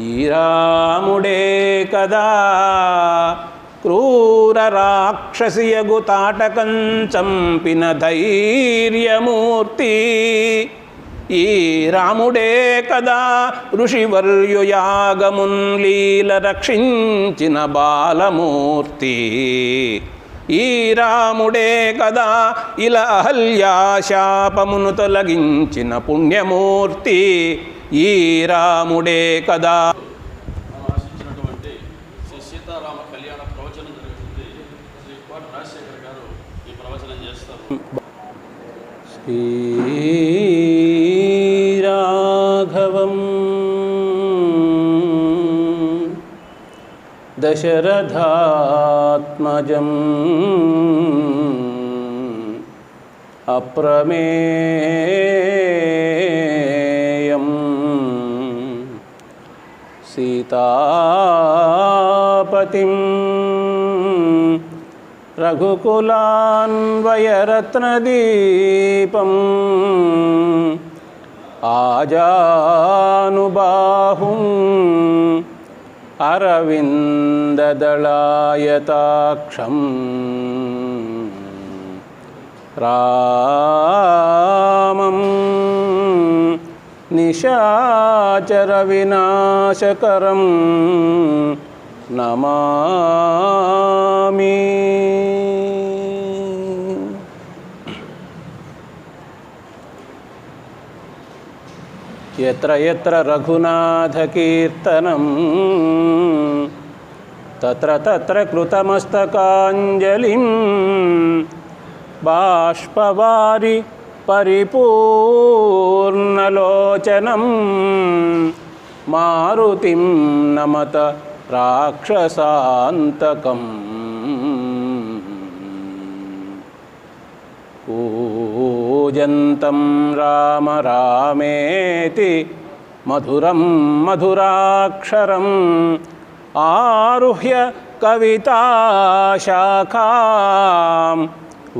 ఈ రాముడే కదా క్రూర రాక్షసియగు తాటకం చంపిన ధైర్యమూర్తి. ఈ రాముడే కదా ఋషివర్యుయాగమున్ లీల రక్షించిన బాలమూర్తి. ఈ రాముడే కదా ఇలా అహల్యాశాపమును తొలగించిన పుణ్యమూర్తి. ఈ రాముడే కదా. ఆశించినటువంటి శ్రీ సీతారామ కళ్యాణ ప్రవచనం జరుగుతుంది. శ్రీ కోట రాజశేఖర్ గారు ఈ ప్రవచనం చేస్తారు. శ్రీరాఘవం దశరథాత్మజం అప్రమేయం సీతాపతిం రఘుకులాన్వయరత్నదీపం ఆజానుబాహుం అరవిందదళాయతాక్షం రామం నిశాచర వినాశకరం నమామి. యత్ర యత్ర రఘునాథకీర్తనం తత్ర తత్ర కృతమస్తకాంజలిం బాష్పవారి పరిపూర్ణలోచనం మారుతిం నమత రాక్షసాంతకం. కూజంతం రామ రామేతి మధురం మధురాక్షరం ఆరుహ్య కవితాశాఖాం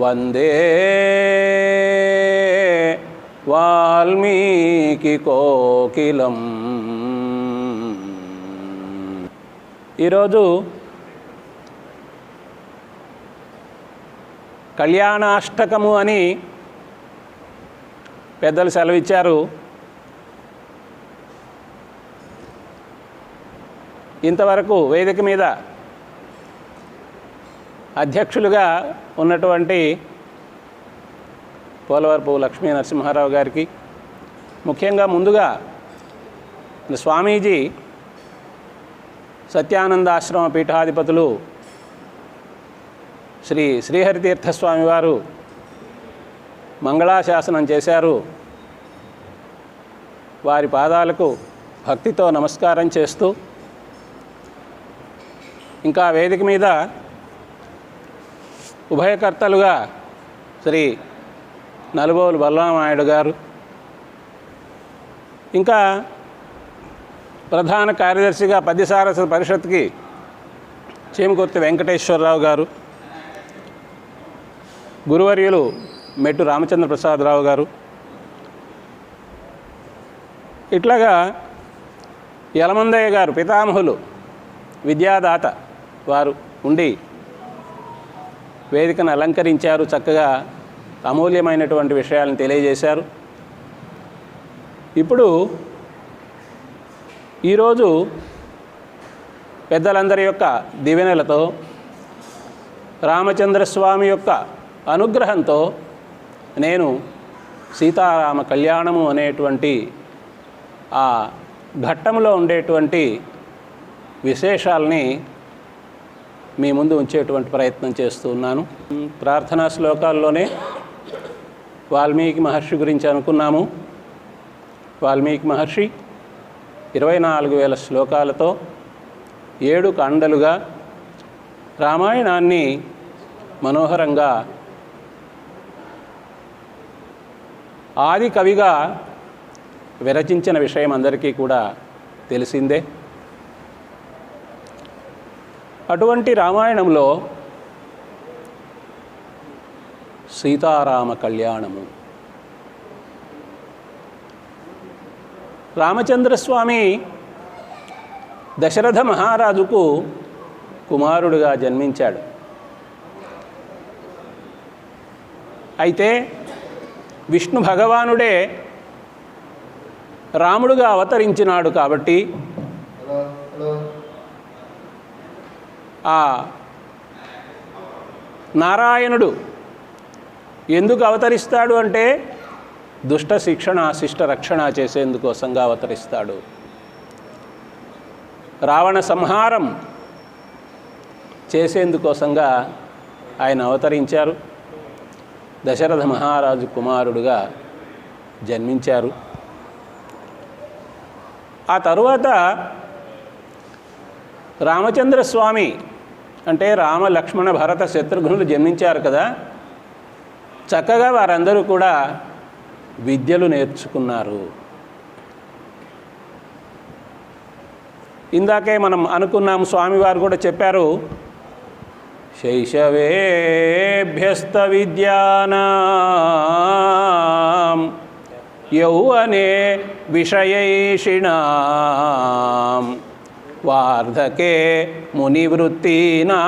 వందే వాల్మీకి కోకిలం. ఈరోజు కళ్యాణాష్టకము అని పెద్దలు సెలవిచ్చారు. ఇంతవరకు వేదిక మీద అధ్యక్షులుగా ఉన్నటువంటి పోలవరపు లక్ష్మీ నరసింహారావు గారికి, ముఖ్యంగా ముందుగా స్వామీజీ సత్యానందాశ్రమ పీఠాధిపతులు శ్రీ శ్రీహరితీర్థస్వామి వారు మంగళాశాసనం చేశారు. వారి పాదాలకు భక్తితో నమస్కారం చేస్తూ, ఇంకా వేదిక మీద ఉభయకర్తలుగా శ్రీ నలుబోలు బలరామాయుడు గారు, ఇంకా ప్రధాన కార్యదర్శిగా పద్యసారస్వత పరిషత్కి చీమకుర్తి వెంకటేశ్వరరావు గారు, గురువర్యులు మెట్టు రామచంద్ర ప్రసాదరావు గారు, ఇట్లాగా యలమందయ్య గారు పితామహులు విద్యాదాత వారు ఉండి వేదికను అలంకరించారు. చక్కగా అమూల్యమైనటువంటి విషయాలను తెలియజేశారు. ఇప్పుడు ఈరోజు పెద్దలందరి యొక్క దీవెనలతో, రామచంద్రస్వామి యొక్క అనుగ్రహంతో నేను సీతారామ కళ్యాణము అనేటువంటి ఆ ఘట్టంలో ఉండేటువంటి విశేషాలని మీ ముందు ఉంచేటువంటి ప్రయత్నం చేస్తూ ఉన్నాను. ప్రార్థనా శ్లోకాల్లోనే వాల్మీకి మహర్షి గురించి అనుకున్నాము. వాల్మీకి మహర్షి 24,000 శ్లోకాలతో 7 కాండలుగా రామాయణాన్ని మనోహరంగా ఆది కవిగా విరచించిన విషయం అందరికీ కూడా తెలిసిందే. అటువంటి రామాయణంలో సీతారామ కళ్యాణము, రామచంద్రస్వామి దశరథ మహారాజుకు కుమారుడుగా జన్మించాడు. అయితే విష్ణు భగవానుడే రాముడుగా అవతరించినాడు కాబట్టి ఆ నారాయణుడు ఎందుకు అవతరిస్తాడు అంటే దుష్ట శిక్షణ శిష్ట రక్షణ చేసేందుకోసంగా అవతరిస్తాడు. రావణ సంహారం చేసేందుకోసంగా ఆయన అవతరించారు. దశరథ మహారాజు కుమారుడుగా జన్మించారు. ఆ తరువాత రామచంద్రస్వామి అంటే రామ లక్ష్మణ భరత శత్రుఘ్నులు జన్మించారు కదా, చక్కగా వారందరూ కూడా విద్యలు నేర్చుకున్నారు. ఇందాకే మనం అనుకున్నాం, స్వామివారు కూడా చెప్పారు, శైశవేభ్యస్త విద్యానాం యౌవనే విషయైషిణాం వార్ధకే మునివృత్తీనాం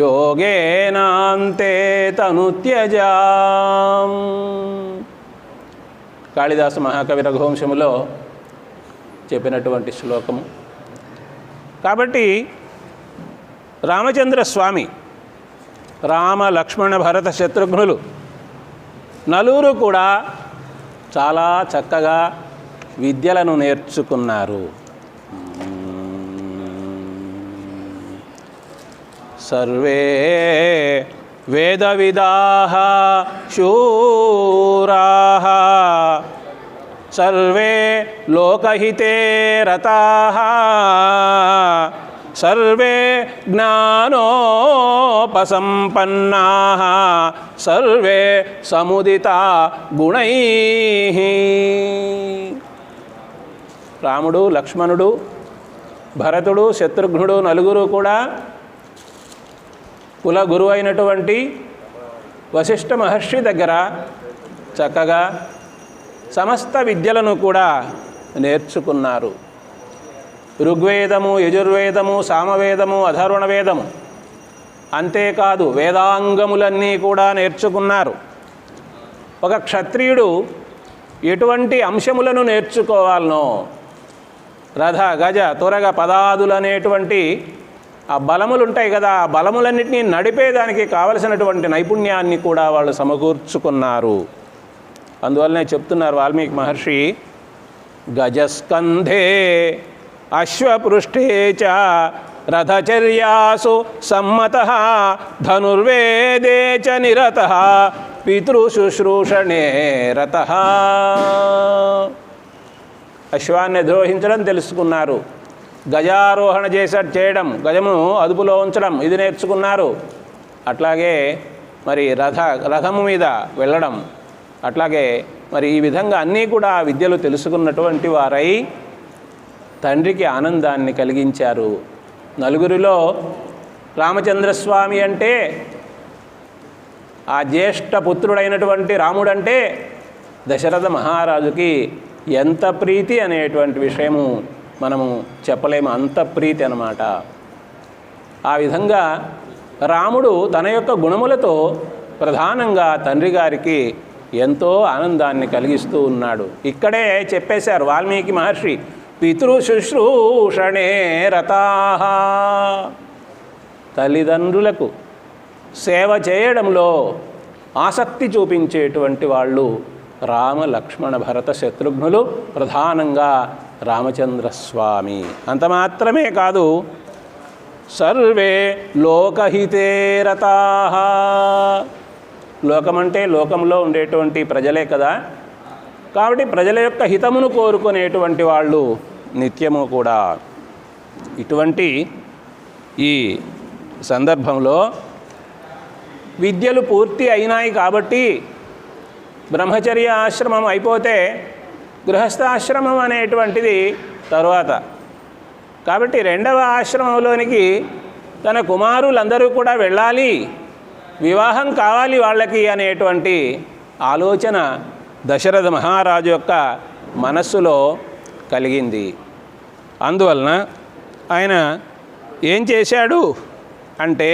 యోగేనాంతే తనుత్యజాం. కాళిదాస మహాకవి రఘువంశములో చెప్పినటువంటి శ్లోకము. కాబట్టి రామచంద్ర స్వామి, రామ లక్ష్మణ భరత శత్రుఘ్నులు నలుగురు కూడా చాలా చక్కగా విద్యలను నేర్చుకున్నారు. సర్వే వేదవిదాః శూరాః సర్వే లోకహితే రతాః సర్వే జ్ఞానోపసంపన్నాః సర్వే సముదితా గుణైః. రాముడు, లక్ష్మణుడు, భరతుడు, శత్రుఘ్నుడు నలుగురు కూడా కుల గురువు అయినటువంటి వశిష్ఠ మహర్షి దగ్గర చక్కగా సమస్త విద్యలను కూడా నేర్చుకున్నారు. ఋగ్వేదము, యజుర్వేదము, సామవేదము, అథర్వణ వేదము, అంతేకాదు వేదాంగములన్నీ కూడా నేర్చుకున్నారు. ఒక క్షత్రియుడు ఎటువంటి అంశములను నేర్చుకోవాలనో, రథ, గజ, తురగ, పదాదులు అనేటువంటి ఆ బలములు ఉంటాయి కదా, ఆ బలములన్నింటినీ నడిపేదానికి కావలసినటువంటి నైపుణ్యాన్ని కూడా వాళ్ళు సమకూర్చుకున్నారు. అందువల్లనే చెప్తున్నారు వాల్మీకి మహర్షి, గజస్కంధే అశ్వపృష్ఠే చ రథచర్యాసు సమ్మతః ధనుర్వేదే చ నిరతః పితృశుశ్రూషణే రతః. అశ్వాన్ని ద్రోహించడం తెలుసుకున్నారు, గజారోహణ చేయడం, గజమును అదుపులో ఉంచడం ఇది నేర్చుకున్నారు. అట్లాగే మరి రథము మీద వెళ్ళడం, అట్లాగే మరి ఈ విధంగా అన్నీ కూడా విద్యలు తెలుసుకున్నటువంటి వారై తండ్రికి ఆనందాన్ని కలిగించారు. నలుగురిలో రామచంద్రస్వామి అంటే, ఆ జ్యేష్ఠ పుత్రుడైనటువంటి రాముడంటే దశరథ మహారాజుకి ఎంత ప్రీతి అనేటువంటి విషయము మనము చెప్పలేము, అంత ప్రీతి అన్నమాట. ఆ విధంగా రాముడు తన యొక్క గుణములతో ప్రధానంగా తండ్రి గారికి ఎంతో ఆనందాన్ని కలిగిస్తూ ఉన్నాడు. ఇక్కడే చెప్పేశారు వాల్మీకి మహర్షి, పితృశుశ్రూషణే రతాః. తల్లిదండ్రులకు సేవ చేయడంలో ఆసక్తి చూపించేటువంటి వాళ్ళు రామ లక్ష్మణ భరత శత్రుఘ్నులు, ప్రధానంగా రామచంద్రస్వామి. అంత మాత్రమే కాదు, సర్వే లోకహితే రతాః. లోకమంటే లోకంలో ఉండేటువంటి ప్రజలే కదా, కాబట్టి ప్రజల యొక్క హితమును కోరుకునేటువంటి వాళ్ళు నిత్యము కూడా. ఇటువంటి ఈ సందర్భంలో విద్యలు పూర్తి అయినాయి కాబట్టి బ్రహ్మచర్య ఆశ్రమం అయిపోతే గృహస్థాశ్రమం అనేటువంటిది తరువాత. కాబట్టి రెండవ ఆశ్రమంలోనికి తన కుమారులందరూ కూడా వెళ్ళాలి, వివాహం కావాలి వాళ్ళకి అనేటువంటి ఆలోచన దశరథ మహారాజు యొక్క మనస్సులో కలిగింది. అందువలన ఆయన ఏం చేశాడు అంటే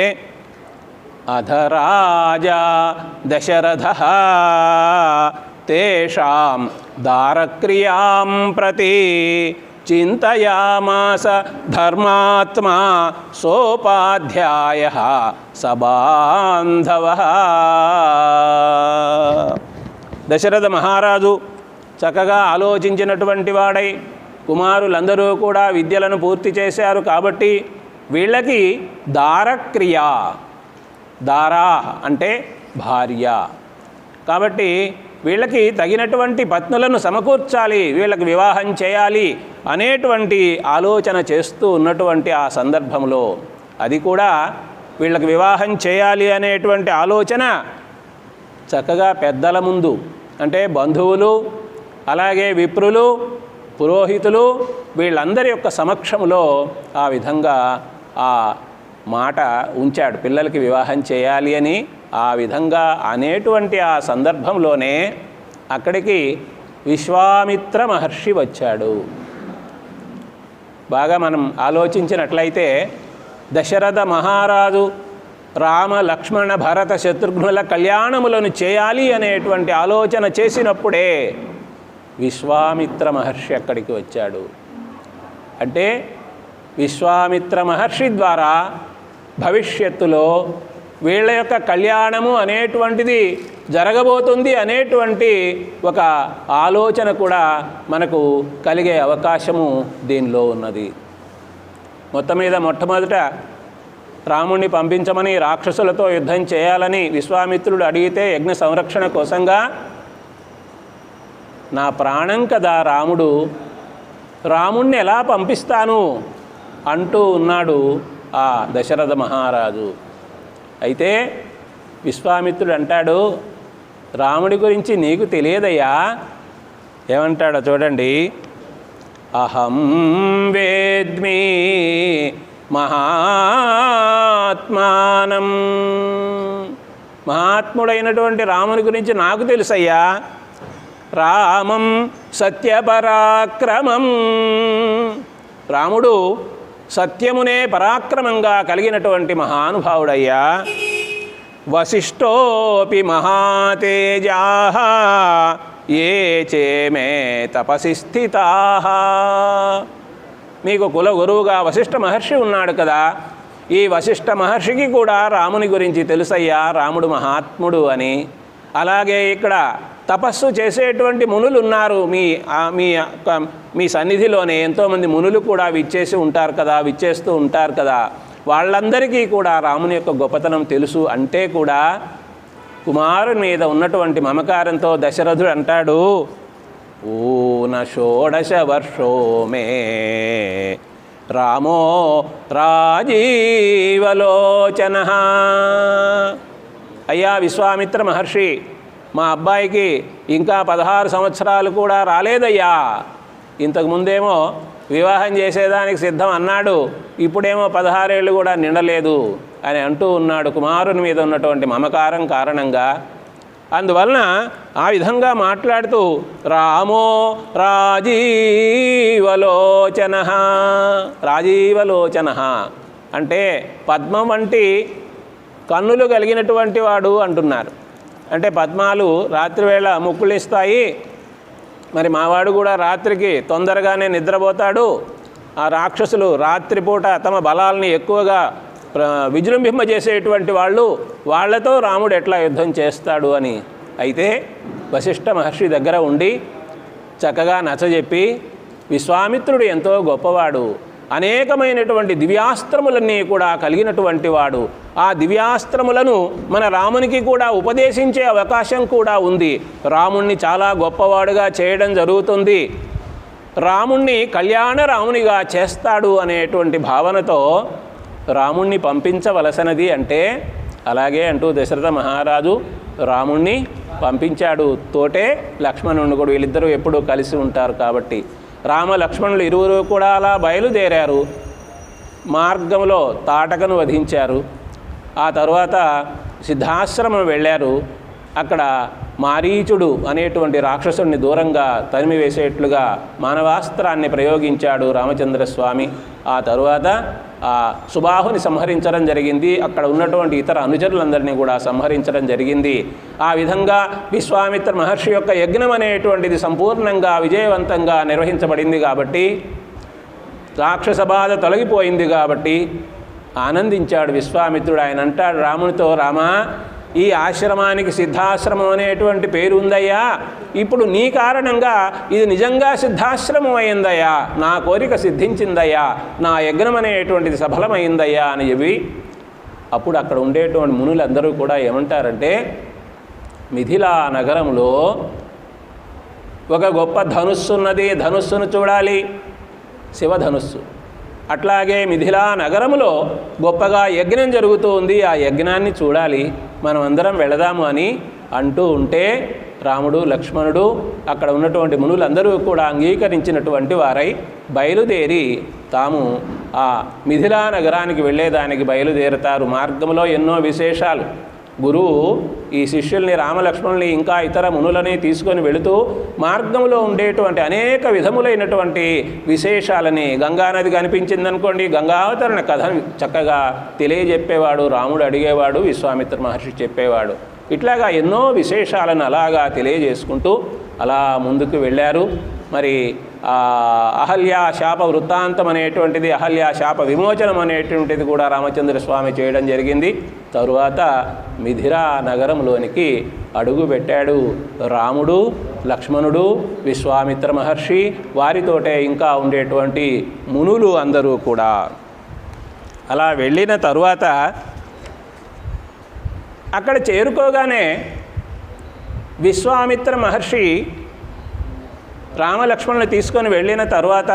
అధరాజా దశరథ తేషాం దారక్రియాం ప్రతి చింతయామాస ధర్మాత్మా సోపాధ్యాయ సబాంధవ. దశరథ మహారాజు చక్కగా ఆలోచించినటువంటి వాడై కుమారులందరూ కూడా విద్యలను పూర్తి చేశారు కాబట్టి వీళ్ళకి దారక్రియ, దారా అంటే భార్య, కాబట్టి వీళ్ళకి తగినటువంటి పత్నులను సమకూర్చాలి, వీళ్ళకి వివాహం చేయాలి అనేటువంటి ఆలోచన చేస్తూ ఉన్నటువంటి ఆ సందర్భంలో అది కూడా వీళ్ళకి వివాహం చేయాలి అనేటువంటి ఆలోచన చక్కగా పెద్దల ముందు అంటే బంధువులు అలాగే విప్రులు పురోహితులు వీళ్ళందరి యొక్క సమక్షంలో ఆ విధంగా ఆ మాట ఉంచాడు. పిల్లలకి వివాహం చేయాలి అని ఆ విధంగా అనేటువంటి ఆ సందర్భంలోనే అక్కడికి విశ్వామిత్ర మహర్షి వచ్చాడు. బాగా మనం ఆలోచించినట్లయితే దశరథ మహారాజు రామ లక్ష్మణ భరత శత్రుఘ్నుల కళ్యాణములను చేయాలి అనేటువంటి ఆలోచన చేసినప్పుడే విశ్వామిత్ర మహర్షి అక్కడికి వచ్చాడు. అంటే విశ్వామిత్ర మహర్షి ద్వారా భవిష్యత్తులో వీళ్ళ యొక్క కళ్యాణము అనేటువంటిది జరగబోతుంది అనేటువంటి ఒక ఆలోచన కూడా మనకు కలిగే అవకాశము దీనిలో ఉన్నది. మొత్తం మీద మొట్టమొదట రాముణ్ణి పంపించమని రాక్షసులతో యుద్ధం చేయాలని విశ్వామిత్రుడు అడిగితే యజ్ఞ సంరక్షణ కోసంగా నా ప్రాణం కదా రాముడు, రాముణ్ణి ఎలా పంపిస్తాను అంటూ ఉన్నాడు ఆ దశరథ మహారాజు. అయితే విశ్వామిత్రుడు అంటాడు, రాముడి గురించి నీకు తెలియదయ్యా. ఏమంటాడో చూడండి. అహం వేద్మి మహాత్మానం, మహాత్ముడైనటువంటి రాముని గురించి నాకు తెలుసయ్యా. రామం సత్యపరాక్రమం, రాముడు సత్యమునే పరాక్రమంగా కలిగినటువంటి మహానుభావుడయ్యా. వశిష్ఠోపి మహాతేజాః ఏ చేమే తపసి స్థితాః, మీకు కుల గురువుగా వశిష్ఠ మహర్షి ఉన్నాడు కదా, ఈ వశిష్ఠ మహర్షికి కూడా రాముని గురించి తెలుసయ్యా, రాముడు మహాత్ముడు అని. అలాగే ఇక్కడ తపస్సు చేసేటువంటి మునులు ఉన్నారు మీ సన్నిధిలోనే, ఎంతోమంది మునులు కూడా విచ్చేస్తూ ఉంటారు కదా, వాళ్ళందరికీ కూడా రాముని యొక్క గొప్పతనం తెలుసు. అంటే కూడా కుమారుని మీద ఉన్నటువంటి మమకారంతో దశరథుడు అంటాడు, ఊన షోడశ వర్షో మే రామో రాజీవలోచన. అయ్యా విశ్వామిత్ర మహర్షి, మా అబ్బాయికి ఇంకా 16 సంవత్సరాలు కూడా రాలేదయ్యా. ఇంతకుముందేమో వివాహం చేసేదానికి సిద్ధం అన్నాడు, ఇప్పుడేమో 16 ఏళ్ళు కూడా నిండలేదు అని అంటూ ఉన్నాడు కుమారుని మీద ఉన్నటువంటి మమకారం కారణంగా. అందువలన ఆ విధంగా మాట్లాడుతూ రామో రాజీవలోచన, రాజీవలోచన అంటే పద్మం వంటి కన్నులు కలిగినటువంటి వాడు అంటున్నారు. అంటే పద్మాలు రాత్రివేళ ముక్కులిస్తాయి, మరి మావాడు కూడా రాత్రికి తొందరగానే నిద్రపోతాడు. ఆ రాక్షసులు రాత్రిపూట తమ బలాల్ని ఎక్కువగా విజృంభింపజేసేటువంటి వాళ్ళతో రాముడు ఎట్లా యుద్ధం చేస్తాడు అని. అయితే వశిష్ఠ మహర్షి దగ్గర ఉండి చక్కగా నచ్చజెప్పి, విశ్వామిత్రుడు ఎంతో గొప్పవాడు, అనేకమైనటువంటి దివ్యాస్త్రములన్నీ కూడా కలిగినటువంటి వాడు, ఆ దివ్యాస్త్రములను మన రామునికి కూడా ఉపదేశించే అవకాశం కూడా ఉంది, రాముణ్ణి చాలా గొప్పవాడుగా చేయడం జరుగుతుంది, రాముణ్ణి కళ్యాణ రామునిగా చేస్తాడు అనేటువంటి భావనతో రాముణ్ణి పంపించవలసినది. అంటే అలాగే అంటూ దశరథ మహారాజు రాముణ్ణి పంపించాడు. తోటే లక్ష్మణుడు కూడా, వీళ్ళిద్దరూ ఎప్పుడూ కలిసి ఉంటారు కాబట్టి రామ లక్ష్మణులు ఇరువురు కూడా అలా బయలుదేరారు. మార్గంలో తాటకను వధించారు. ఆ తర్వాత సిద్ధాశ్రమం వెళ్ళారు. అక్కడ మారీచుడు అనేటువంటి రాక్షసుడిని దూరంగా తరిమివేసేట్లుగా మానవాస్త్రాన్ని ప్రయోగించాడు రామచంద్రస్వామి. ఆ తరువాత ఆ సుబాహుని సంహరించడం జరిగింది. అక్కడ ఉన్నటువంటి ఇతర అనుచరులందరినీ కూడా సంహరించడం జరిగింది. ఆ విధంగా విశ్వామిత్ర మహర్షి యొక్క యజ్ఞం అనేటువంటిది సంపూర్ణంగా విజయవంతంగా నిర్వహించబడింది కాబట్టి, రాక్షస బాధ తొలగిపోయింది కాబట్టి ఆనందించాడు విశ్వామిత్రుడు. ఆయన అంటాడు రామునితో, రామా, ఈ ఆశ్రమానికి సిద్ధాశ్రమం అనేటువంటి పేరు ఉందయ్యా. ఇప్పుడు నీ కారణంగా ఇది నిజంగా సిద్ధాశ్రమం అయిందయ్యా. నా కోరిక సిద్ధించిందయ్యా. నా యజ్ఞం అనేటువంటిది సఫలమైందయ్యా అని చెప్పి అప్పుడు అక్కడ ఉండేటువంటి మునులందరూ కూడా ఏమంటారంటే, మిథిలా నగరంలో ఒక గొప్ప ధనుస్సు ఉన్నది. ధనుస్సును చూడాలి, శివధనుస్సు. అట్లాగే మిథిలా నగరంలో గొప్పగా యజ్ఞం జరుగుతూ ఉంది. ఆ యజ్ఞాన్ని చూడాలి, మనం అందరం వెళదాము అని అంటూ ఉంటే రాముడు, లక్ష్మణుడు, అక్కడ ఉన్నటువంటి మునులందరూ కూడా అంగీకరించినటువంటి వారై బయలుదేరి తాము ఆ మిథిలా నగరానికి వెళ్ళేదానికి బయలుదేరతారు. మార్గంలో ఎన్నో విశేషాలు. గురువు ఈ శిష్యుల్ని, రామలక్ష్మణుల్ని, ఇంకా ఇతర మునులని తీసుకొని వెళుతూ మార్గంలో ఉండేటువంటి అనేక విధములైనటువంటి విశేషాలని, గంగానది కనిపించిందనుకోండి, గంగావతరణ కథ చక్కగా తెలియజెప్పేవాడు రాముడు, అడిగేవాడు, విశ్వామిత్ర మహర్షి చెప్పేవాడు. ఇట్లాగా ఎన్నో విశేషాలను అలాగా తెలియజేసుకుంటూ అలా ముందుకు వెళ్ళారు. మరి అహల్యా శాప వృత్తాంతం అనేటువంటిది, అహల్యా శాప విమోచనం అనేటువంటిది కూడా రామచంద్ర స్వామి చేయడం జరిగింది. తరువాత మిథిలా నగరంలోనికి అడుగు పెట్టాడు రాముడు, లక్ష్మణుడు, విశ్వామిత్ర మహర్షి, వారితోటే ఇంకా ఉండేటువంటి మునులు అందరూ కూడా. అలా వెళ్ళిన తరువాత అక్కడ చేరుకోగానే విశ్వామిత్ర మహర్షి రామలక్ష్మణుని తీసుకొని వెళ్ళిన తరువాత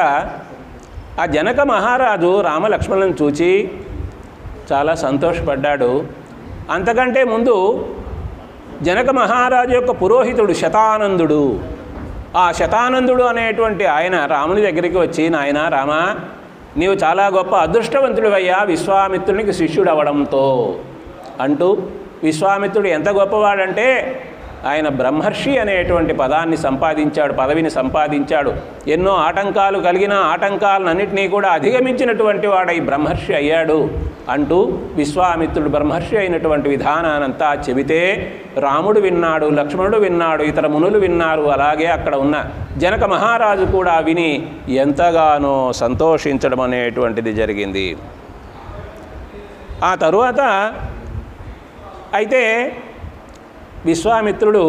ఆ జనక మహారాజు రామలక్ష్మణులను చూచి చాలా సంతోషపడ్డాడు. అంతకంటే ముందు జనక మహారాజు యొక్క పురోహితుడు శతానందుడు, ఆ శతానందుడు అనేటువంటి ఆయన రాముని దగ్గరికి వచ్చి, నాయనా రామా, నీవు చాలా గొప్ప అదృష్టవంతుడివయ్యా విశ్వామిత్రునికి శిష్యుడు అవడంతో అంటూ, విశ్వామిత్రుడు ఎంత గొప్పవాడంటే ఆయన బ్రహ్మర్షి అనేటువంటి పదవిని సంపాదించాడు. ఎన్నో ఆటంకాలు కలిగిన ఆటంకాలన్నింటినీ కూడా అధిగమించినటువంటి వాడై బ్రహ్మర్షి అయ్యాడు అంటూ విశ్వామిత్రుడు బ్రహ్మర్షి అయినటువంటి విధానానంతా చెబితే రాముడు విన్నాడు, లక్ష్మణుడు విన్నాడు, ఇతర మునులు విన్నారు. అలాగే అక్కడ ఉన్న జనక మహారాజు కూడా విని ఎంతగానో సంతోషించడం అనేటువంటిది జరిగింది. ఆ తరువాత అయితే విశ్వామిత్రుడు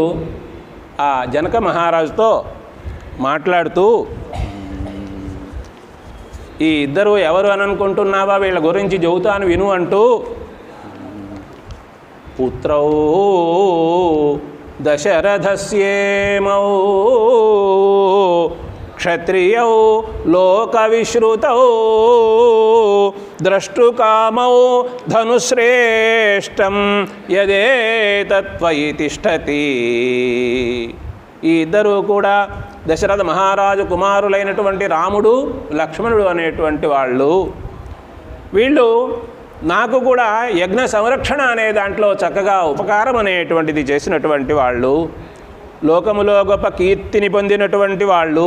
ఆ జనక మహారాజుతో మాట్లాడుతూ, ఈ ఇద్దరు ఎవరు అని అనుకుంటున్నావా, వీళ్ళ గురించి చెబుతాను విను అంటూ, పుత్రౌ దశరథస్యేమౌ క్షత్రియౌ లోకవిశ్రుతౌ ద్రష్టుకామౌ ధనుశ్రేష్టం యదేతత్వయి తిష్టతి. ఈ ఇద్దరు కూడా దశరథ మహారాజు కుమారులైనటువంటి రాముడు, లక్ష్మణుడు అనేటువంటి వీళ్ళు నాకు కూడా యజ్ఞ సంరక్షణ అనే దాంట్లో చక్కగా ఉపకారం అనేటువంటిది చేసినటువంటి వాళ్ళు, లోకములో గొప్ప కీర్తిని పొందినటువంటి వాళ్ళు.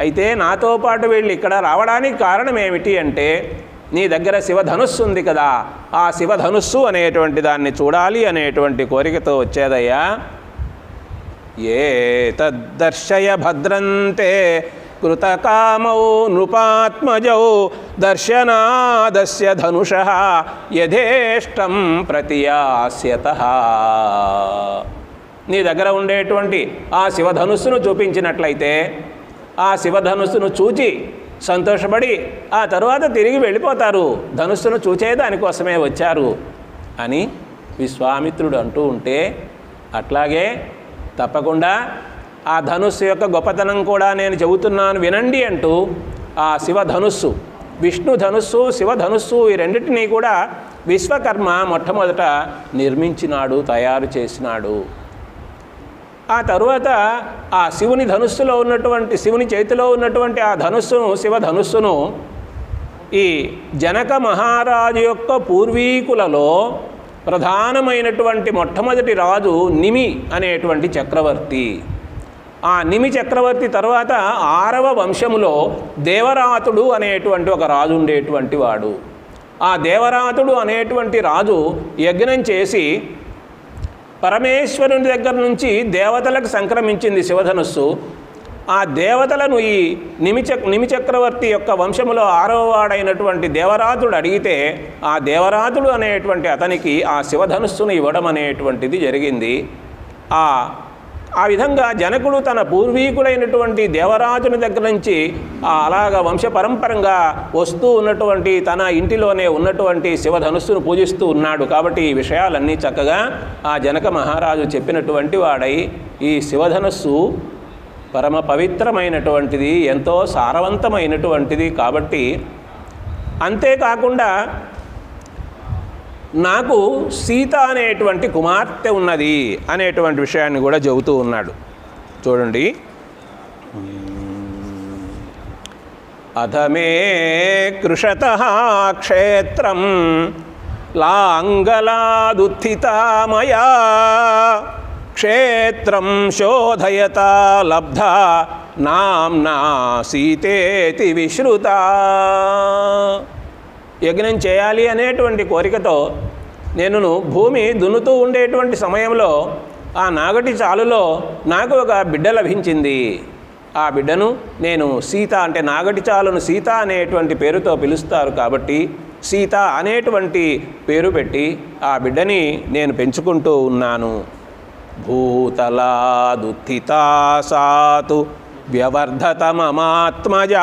అయితే నాతో పాటు వీళ్ళు ఇక్కడ రావడానికి కారణం ఏమిటి అంటే, నీ దగ్గర శివధనుస్సు ఉంది కదా, ఆ శివధనుస్సు అనేటువంటి దాన్ని చూడాలి అనేటువంటి కోరికతో వచ్చేదయ్యా. ఏ తద్దర్శయ భద్రంతే కృతకామౌ నృపాత్మజౌ దర్శనాదస్య ధనుషః యథేష్టం ప్రతియాస్యతః. నీ దగ్గర ఉండేటువంటి ఆ శివధనుస్సును చూపించినట్లయితే ఆ శివధనుస్సును చూచి సంతోషపడి ఆ తరువాత తిరిగి వెళ్ళిపోతారు, ధనుస్సును చూచే దానికోసమే వచ్చారు అని విశ్వామిత్రుడు అంటూ ఉంటే, అట్లాగే తప్పకుండా ఆ ధనుస్సు యొక్క గొప్పతనం కూడా నేను చెబుతున్నాను వినండి అంటూ ఆ శివధనుస్సు, విష్ణు ధనుస్సు, శివధనుస్సు, ఈ రెండింటినీ కూడా విశ్వకర్మ మొట్టమొదట నిర్మించినాడు, తయారు చేసినాడు. ఆ తరువాత ఆ శివుని ధనుస్సులో ఉన్నటువంటి, శివుని చేతిలో ఉన్నటువంటి ఆ ధనుస్సును, శివధనుస్సును ఈ జనక మహారాజు యొక్క పూర్వీకులలో ప్రధానమైనటువంటి మొట్టమొదటి రాజు నిమి అనేటువంటి చక్రవర్తి. ఆ నిమి చక్రవర్తి తర్వాత 6వ వంశములో దేవరాతుడు అనేటువంటి ఒక రాజు ఉండేటువంటి వాడు. ఆ దేవరాతుడు అనేటువంటి రాజు యజ్ఞం చేసి పరమేశ్వరుని దగ్గర నుంచి దేవతలకు సంక్రమించింది శివధనుస్సు. ఆ దేవతలను ఈ నిమి చక్రవర్తి యొక్క వంశములో 6వ వాడైనటువంటి దేవరాతుడు అడిగితే ఆ దేవరాతుడు అనేటువంటి అతనికి ఆ శివధనుస్సును ఇవ్వడం అనేటువంటిది జరిగింది. ఆ విధంగా జనకుడు తన పూర్వీకుడైనటువంటి దేవరాజుని దగ్గర నుంచి అలాగ వంశపరంపరంగా వస్తూ ఉన్నటువంటి తన ఇంటిలోనే ఉన్నటువంటి శివధనుస్సును పూజిస్తూ ఉన్నాడు. కాబట్టి ఈ విషయాలన్నీ చక్కగా ఆ జనక మహారాజు చెప్పినటువంటి వాడై ఈ శివధనుస్సు పరమ పవిత్రమైనటువంటిది, ఎంతో సారవంతమైనటువంటిది. కాబట్టి అంతేకాకుండా నాకు సీత అనేటువంటి కుమార్తె ఉన్నది అనేటువంటి విషయాన్ని కూడా చెబుతూ ఉన్నాడు. చూడండి, అధమే కృషతః క్షేత్రం లాంగలాదుత్థితా మయా క్షేత్రం శోధయతా లబ్ధా నామ్నా సీతేతి విశ్రుత. యజ్ఞం చేయాలి అనేటువంటి కోరికతో నేను భూమి దున్నుతూ ఉండేటువంటి సమయంలో ఆ నాగటి చాలులో నాకు ఒక బిడ్డ లభించింది. ఆ బిడ్డను నేను సీత, అంటే నాగటి చాలును సీత అనేటువంటి పేరుతో పిలుస్తారు కాబట్టి సీత అనేటువంటి పేరు పెట్టి ఆ బిడ్డని నేను పెంచుకుంటూ ఉన్నాను. భూతలాదుత్థితా సాతు వ్యవర్ధత మమాత్మజా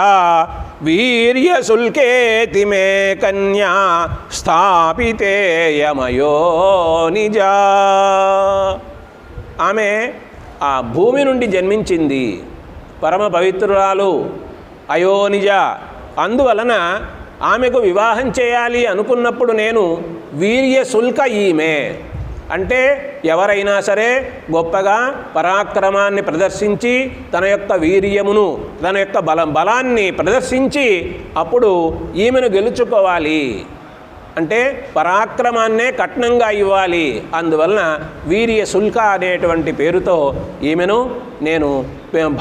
వీర్యశుల్కేతి మే కన్యా స్థాపితేయమయో నిజా. ఆమె ఆ భూమి నుండి జన్మించింది, పరమ పవిత్రురాలు, అయోనిజ. అందువలన ఆమెకు వివాహం చేయాలి అనుకున్నప్పుడు నేను వీర్యశుల్క ఈమె, అంటే ఎవరైనా సరే గొప్పగా పరాక్రమాన్ని ప్రదర్శించి తన యొక్క వీర్యమును, తన యొక్క బలాన్ని ప్రదర్శించి అప్పుడు ఈమెను గెలుచుకోవాలి, అంటే పరాక్రమాన్నే కట్నంగా ఇవ్వాలి. అందువలన వీర్యశుల్క అనేటువంటి పేరుతో ఈమెను నేను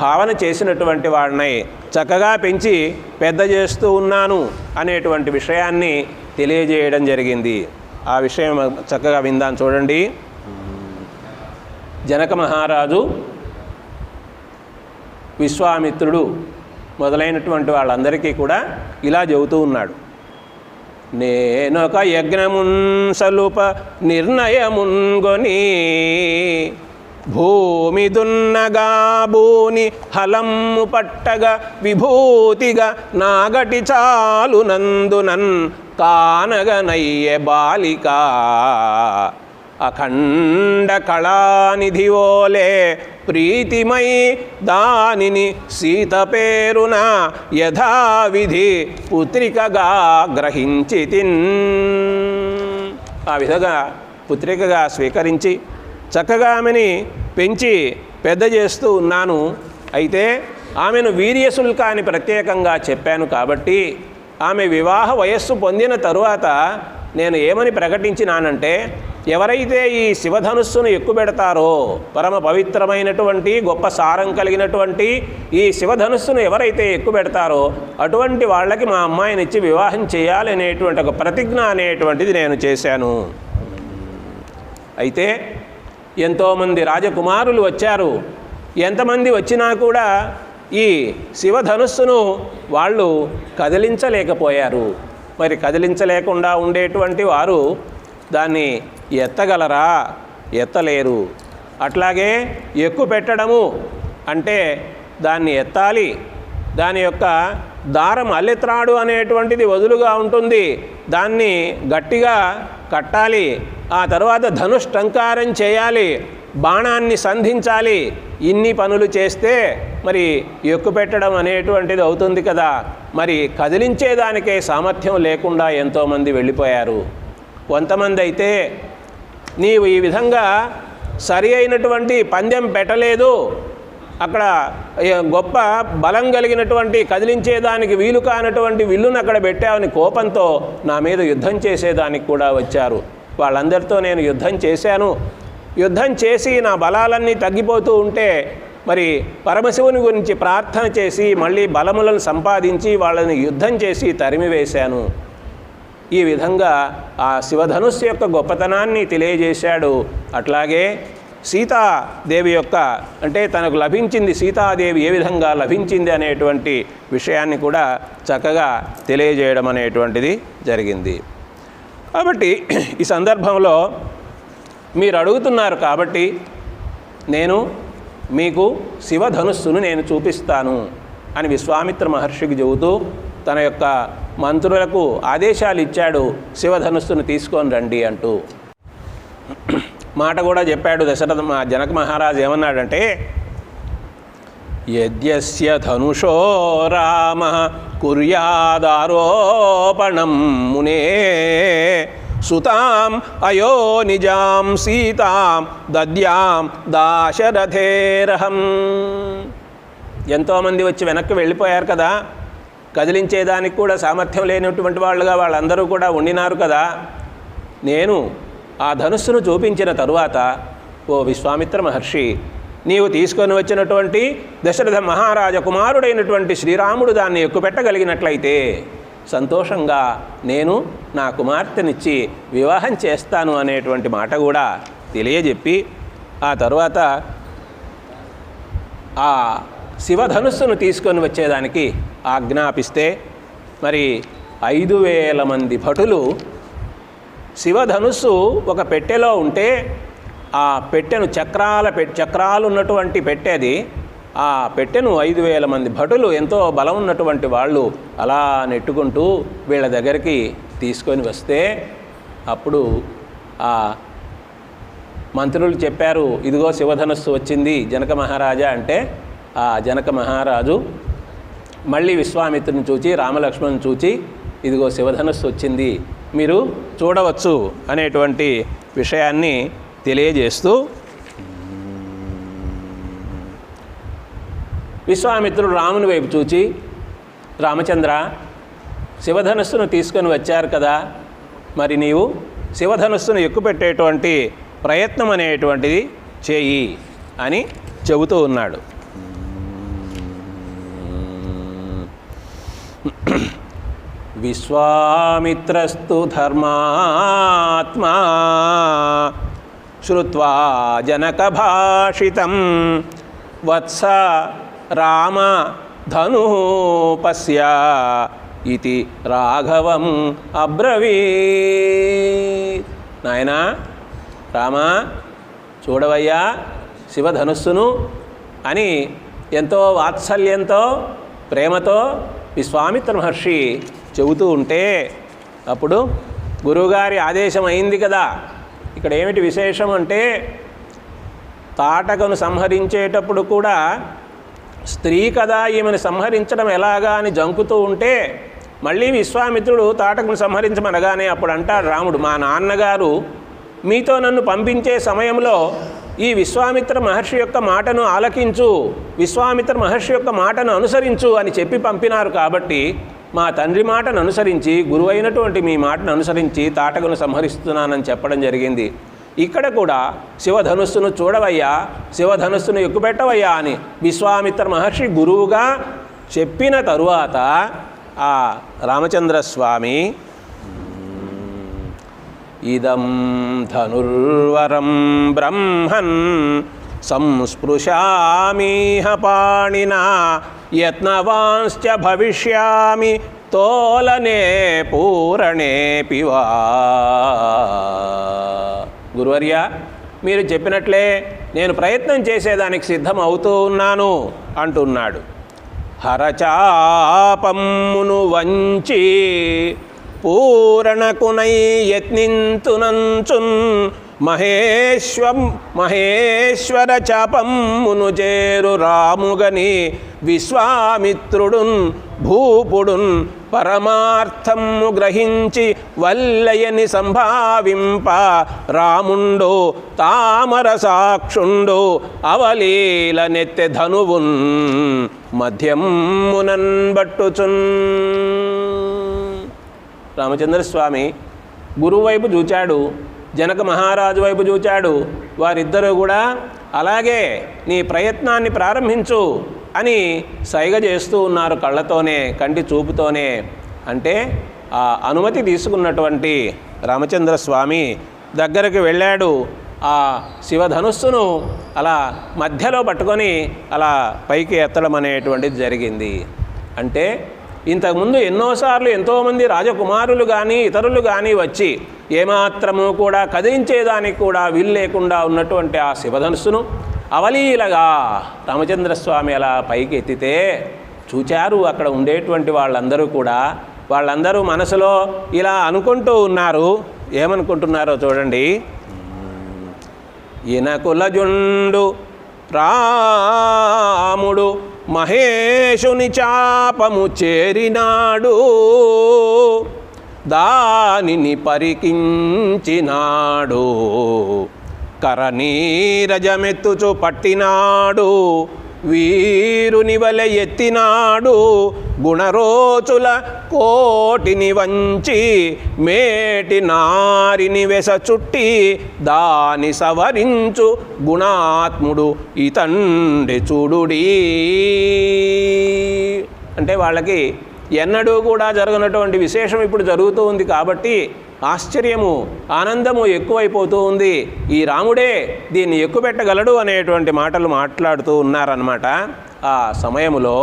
భావన చేసినటువంటి వాడినై చక్కగా పెంచి పెద్ద చేస్తూ ఉన్నాను అనేటువంటి విషయాన్ని తెలియజేయడం జరిగింది. ఆ విషయం చక్కగా విందాం. చూడండి, జనక మహారాజు, విశ్వామిత్రుడు మొదలైనటువంటి వాళ్ళందరికీ కూడా ఇలా చెబుతూ ఉన్నాడు. నేనొక యజ్ఞమున్ సలుప నిర్ణయమున్గొని భూమి దున్నగా భూని హలమ్ము పట్టగా విభూతిగా నాగటి చాలు నందునన్ కానగనయ్యె బాలిక అఖండ కళానిధివోలే ప్రీతిమై దానిని సీత పేరున యథావిధి పుత్రికగా గ్రహించితిన్. ఆ విధంగా పుత్రికగా స్వీకరించి చక్కగా ఆమెని పెంచి పెద్ద చేస్తూ ఉన్నాను. అయితే ఆమెను వీర్యశుల్క అని ప్రత్యేకంగా చెప్పాను కాబట్టి ఆమె వివాహ వయస్సు పొందిన తరువాత నేను ఏమని ప్రకటించినానంటే, ఎవరైతే ఈ శివధనుస్సును ఎక్కుబెడతారో, పరమ పవిత్రమైనటువంటి గొప్ప సారం కలిగినటువంటి ఈ శివధనుస్సును ఎవరైతే ఎక్కుబెడతారో అటువంటి వాళ్ళకి మా అమ్మాయినిచ్చి వివాహం చేయాలి అనేటువంటి ఒక ప్రతిజ్ఞ అనేటువంటిది నేను చేశాను. అయితే ఎంతోమంది రాజకుమారులు వచ్చారు. ఎంతమంది వచ్చినా కూడా ఈ శివధనుస్సును వాళ్ళు కదిలించలేకపోయారు. మరి కదిలించలేకుండా ఉండేటువంటి వారు దాన్ని ఎత్తగలరా? ఎత్తలేరు. అట్లాగే ఎక్కు పెట్టడము అంటే దాన్ని ఎత్తాలి, దాని యొక్క దారం అల్లెత్రాడు అనేటువంటిది వదులుగా ఉంటుంది, దాన్ని గట్టిగా కట్టాలి, ఆ తర్వాత ధనుష్టంకారం చేయాలి, బాణాన్ని సంధించాలి. ఇన్ని పనులు చేస్తే మరి ఎక్కు పెట్టడం అనేటువంటిది అవుతుంది కదా. మరి కదిలించేదానికే సామర్థ్యం లేకుండా ఎంతోమంది వెళ్ళిపోయారు. కొంతమంది అయితే నీవు ఈ విధంగా సరి అయినటువంటి పందెం పెట్టలేదు, అక్కడ గొప్ప బలం కలిగినటువంటి కదిలించేదానికి వీలు కానటువంటి విల్లును అక్కడ పెట్టావని కోపంతో నా మీద యుద్ధం చేసేదానికి కూడా వచ్చారు. వాళ్ళందరితో నేను యుద్ధం చేశాను. యుద్ధం చేసి నా బలాలన్నీ తగ్గిపోతూ ఉంటే మరి పరమశివుని గురించి ప్రార్థన చేసి మళ్ళీ బలములను సంపాదించి వాళ్ళని యుద్ధం చేసి తరిమివేశాను. ఈ విధంగా ఆ శివధనుస్సు యొక్క గొప్పతనాన్ని తెలియజేశాడు. అట్లాగే సీతాదేవి యొక్క అంటే తనకు లభించింది, సీతాదేవి ఏ విధంగా లభించింది అనేటువంటి విషయాన్ని కూడా చక్కగా తెలియజేయడం అనేటువంటిది జరిగింది. కాబట్టి ఈ సందర్భంలో మీరు అడుగుతున్నారు కాబట్టి నేను మీకు శివధనుస్సును నేను చూపిస్తాను అని విశ్వామిత్ర మహర్షికి చెబుతూ తన యొక్క మంత్రులకు ఆదేశాలు ఇచ్చాడు, శివధనుస్సును తీసుకొని రండి అంటూ. మాట కూడా చెప్పాడు జనక మహారాజు. ఏమన్నాడంటే, యద్యస్య ధనుషో రామ కుర్యాదారోపణం మునే సుతాం అయో నిజాం సీతాం దద్యాం దాశరథేరహం. ఎంతోమంది వచ్చి వెనక్కి వెళ్ళిపోయారు కదా, కదిలించేదానికి కూడా సామర్థ్యం లేనటువంటి వాళ్ళుగా వాళ్ళందరూ కూడా ఉండినారు కదా. నేను ఆ ధనుస్సును చూపించిన తరువాత, ఓ విశ్వామిత్ర మహర్షి, నీవు తీసుకొని వచ్చినటువంటి దశరథ మహారాజ కుమారుడైనటువంటి శ్రీరాముడు దాన్ని ఎక్కుపెట్టగలిగినట్లయితే సంతోషంగా నేను నా కుమార్తెనిచ్చి వివాహం చేస్తాను అనేటువంటి మాట కూడా తెలియజెప్పి ఆ తరువాత ఆ శివధనుస్సును తీసుకొని వచ్చేదానికి ఆజ్ఞాపిస్తే మరి 5,000 మంది భటులు శివధనుస్సు ఒక పెట్టెలో ఉంటే ఆ పెట్టెను చక్రాలు ఉన్నటువంటి పెట్టెది, ఆ పెట్టెను 5,000 మంది భటులు ఎంతో బలం ఉన్నటువంటి వాళ్ళు అలా నెట్టుకుంటూ వీళ్ళ దగ్గరికి తీసుకొని వస్తే అప్పుడు ఆ మంత్రులు చెప్పారు, ఇదిగో శివధనుస్సు వచ్చింది జనక మహారాజా అంటే ఆ జనక మహారాజు మళ్ళీ విశ్వామిత్రుని చూచి రామలక్ష్మణుని చూచి ఇదిగో శివధనుస్సు వచ్చింది, మీరు చూడవచ్చు అనేటువంటి విషయాన్ని తెలియజేస్తూ విశ్వామిత్రుడు రాముని వైపు చూచి, రామచంద్ర, శివధనుస్సును తీసుకొని వచ్చారు కదా, మరి నీవు శివధనుస్సును ఎక్కుపెట్టేటువంటి ప్రయత్నం అనేటువంటిది చేయి అని చెబుతూ ఉన్నాడు. విశ్వామిత్రస్తు ధర్మాత్మా శ్రుత్వా జనక భాషితం వత్స రామ ధను పశ్య ఇతి రాఘవం అబ్రవీత్. నాయనా రామా, చూడవయ్యా శివధనుస్సును అని ఎంతో వాత్సల్యంతో ప్రేమతో విశ్వామిత్ర మహర్షి చెబుతూ ఉంటే అప్పుడు గురువుగారి ఆదేశం అయింది కదా. ఇక్కడ ఏమిటి విశేషం అంటే, తాటకను సంహరించేటప్పుడు కూడా స్త్రీ కదా ఈమెను సంహరించడం ఎలాగా అని జంకుతూ ఉంటే మళ్ళీ విశ్వామిత్రుడు తాటకను సంహరించమనగానే అప్పుడు అంటాడు రాముడు, మా నాన్నగారు మీతో నన్ను పంపించే సమయంలో ఈ విశ్వామిత్ర మహర్షి యొక్క మాటను ఆలకించు, విశ్వామిత్ర మహర్షి యొక్క మాటను అనుసరించు అని చెప్పి పంపినారు. కాబట్టి మా తండ్రి మాటను అనుసరించి, గురువైనటువంటి మీ మాటను అనుసరించి తాటకను సంహరిస్తున్నానని చెప్పడం జరిగింది. ఇక్కడ కూడా శివధనుస్సును చూడవయ్యా, శివధనుస్సును ఎక్కుపెట్టవయ్యా అని విశ్వామిత్ర మహర్షి గురువుగా చెప్పిన తరువాత ఆ రామచంద్రస్వామి ఇదం ధనుర్వరం బ్రహ్మన్ సంస్పృశామీహ పాణినా యత్నవాంశ్చ భవిష్యామి తోలనే పూరణే పివా. గురువర్య, మీరు చెప్పినట్లే నేను ప్రయత్నం చేసేదానికి సిద్ధం అవుతూ ఉన్నాను అంటున్నాడు. హరచాపమ్మును వంచి పూరణకునై యత్నింతునంచున్ మహేశ్వర చాపమ్మును చేరు రాముగని విశ్వామిత్రుడున్ భూపుడున్ పరమార్థము గ్రహించి వల్లయని సంభావింప రాముండు తామర సాక్షుండు అవలీల నెత్తె ధనువున్ మధ్యమునన్ బట్టుచున్. రామచంద్రస్వామి గురువు వైపు చూచాడు. జనక మహారాజు వైపు చూచాడు. వారిద్దరూ కూడా అలాగే నీ ప్రయత్నాన్ని ప్రారంభించు అని సైగ చేస్తూ ఉన్నారు కళ్ళతోనే, కంటి చూపుతోనే. అంటే ఆ అనుమతి తీసుకున్నటువంటి రామచంద్రస్వామి దగ్గరికి వెళ్ళాడు. ఆ శివధనుస్సును అలా మధ్యలో పట్టుకొని అలా పైకి ఎత్తడం అనేటువంటిది జరిగింది. అంటే ఇంతకుముందు ఎన్నోసార్లు ఎంతోమంది రాజకుమారులు కానీ ఇతరులు కానీ వచ్చి ఏమాత్రము కూడా కదిలించేదానికి కూడా వీలు లేకుండా ఉన్నటువంటి ఆ శివధనుస్సును అవలీలగా రామచంద్రస్వామి అలా పైకి ఎత్తితే చూచారు అక్కడ ఉండేటువంటి వాళ్ళందరూ కూడా. వాళ్ళందరూ మనసులో ఇలా అనుకుంటూ ఉన్నారు. ఏమనుకుంటున్నారో చూడండి. ఇనకులజుండు రాముడు మహేశుని చాపము చేరినాడు, దానిని పరికించినాడు, కరనీరజమెత్తుచు పట్టినాడు, వీరుని వలె ఎత్తినాడు, గుణరోచుల కోటిని వంచి మేటి నారిని వెస చుట్టి, దాని సవరించు గుణాత్ముడు ఇతండి చూడుడీ. అంటే వాళ్ళకి ఎన్నడూ కూడా జరగనటువంటి విశేషం ఇప్పుడు జరుగుతూ ఉంది కాబట్టి ఆశ్చర్యము ఆనందము ఎక్కువైపోతూ ఉంది. ఈ రాముడే దీన్ని ఎక్కుపెట్టగలడు అనేటువంటి మాటలు మాట్లాడుతూ ఉన్నారన్నమాట. ఆ సమయములో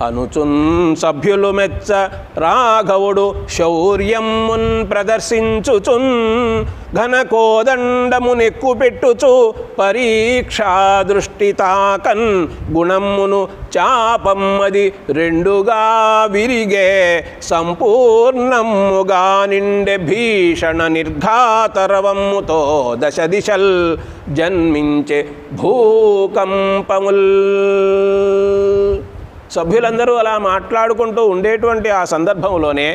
అనుచున్ సభ్యులు మెచ్చ రాఘవుడు శౌర్యమున్ ప్రదర్శించుచున్, ఘన కోదండమునెక్కుపెట్టుచు పరీక్షా దృష్టి తాకన్, గుణమ్మును చాపమ్మది రెండుగా విరిగే, సంపూర్ణమ్ముగా నిండె భీషణ నిర్ఘాతరవమ్ముతో దశ దిశల్ జన్మించే భూకంపముల్. సభ్యులందరూ అలా మాట్లాడుకుంటూ ఉండేటువంటి ఆ సందర్భంలోనే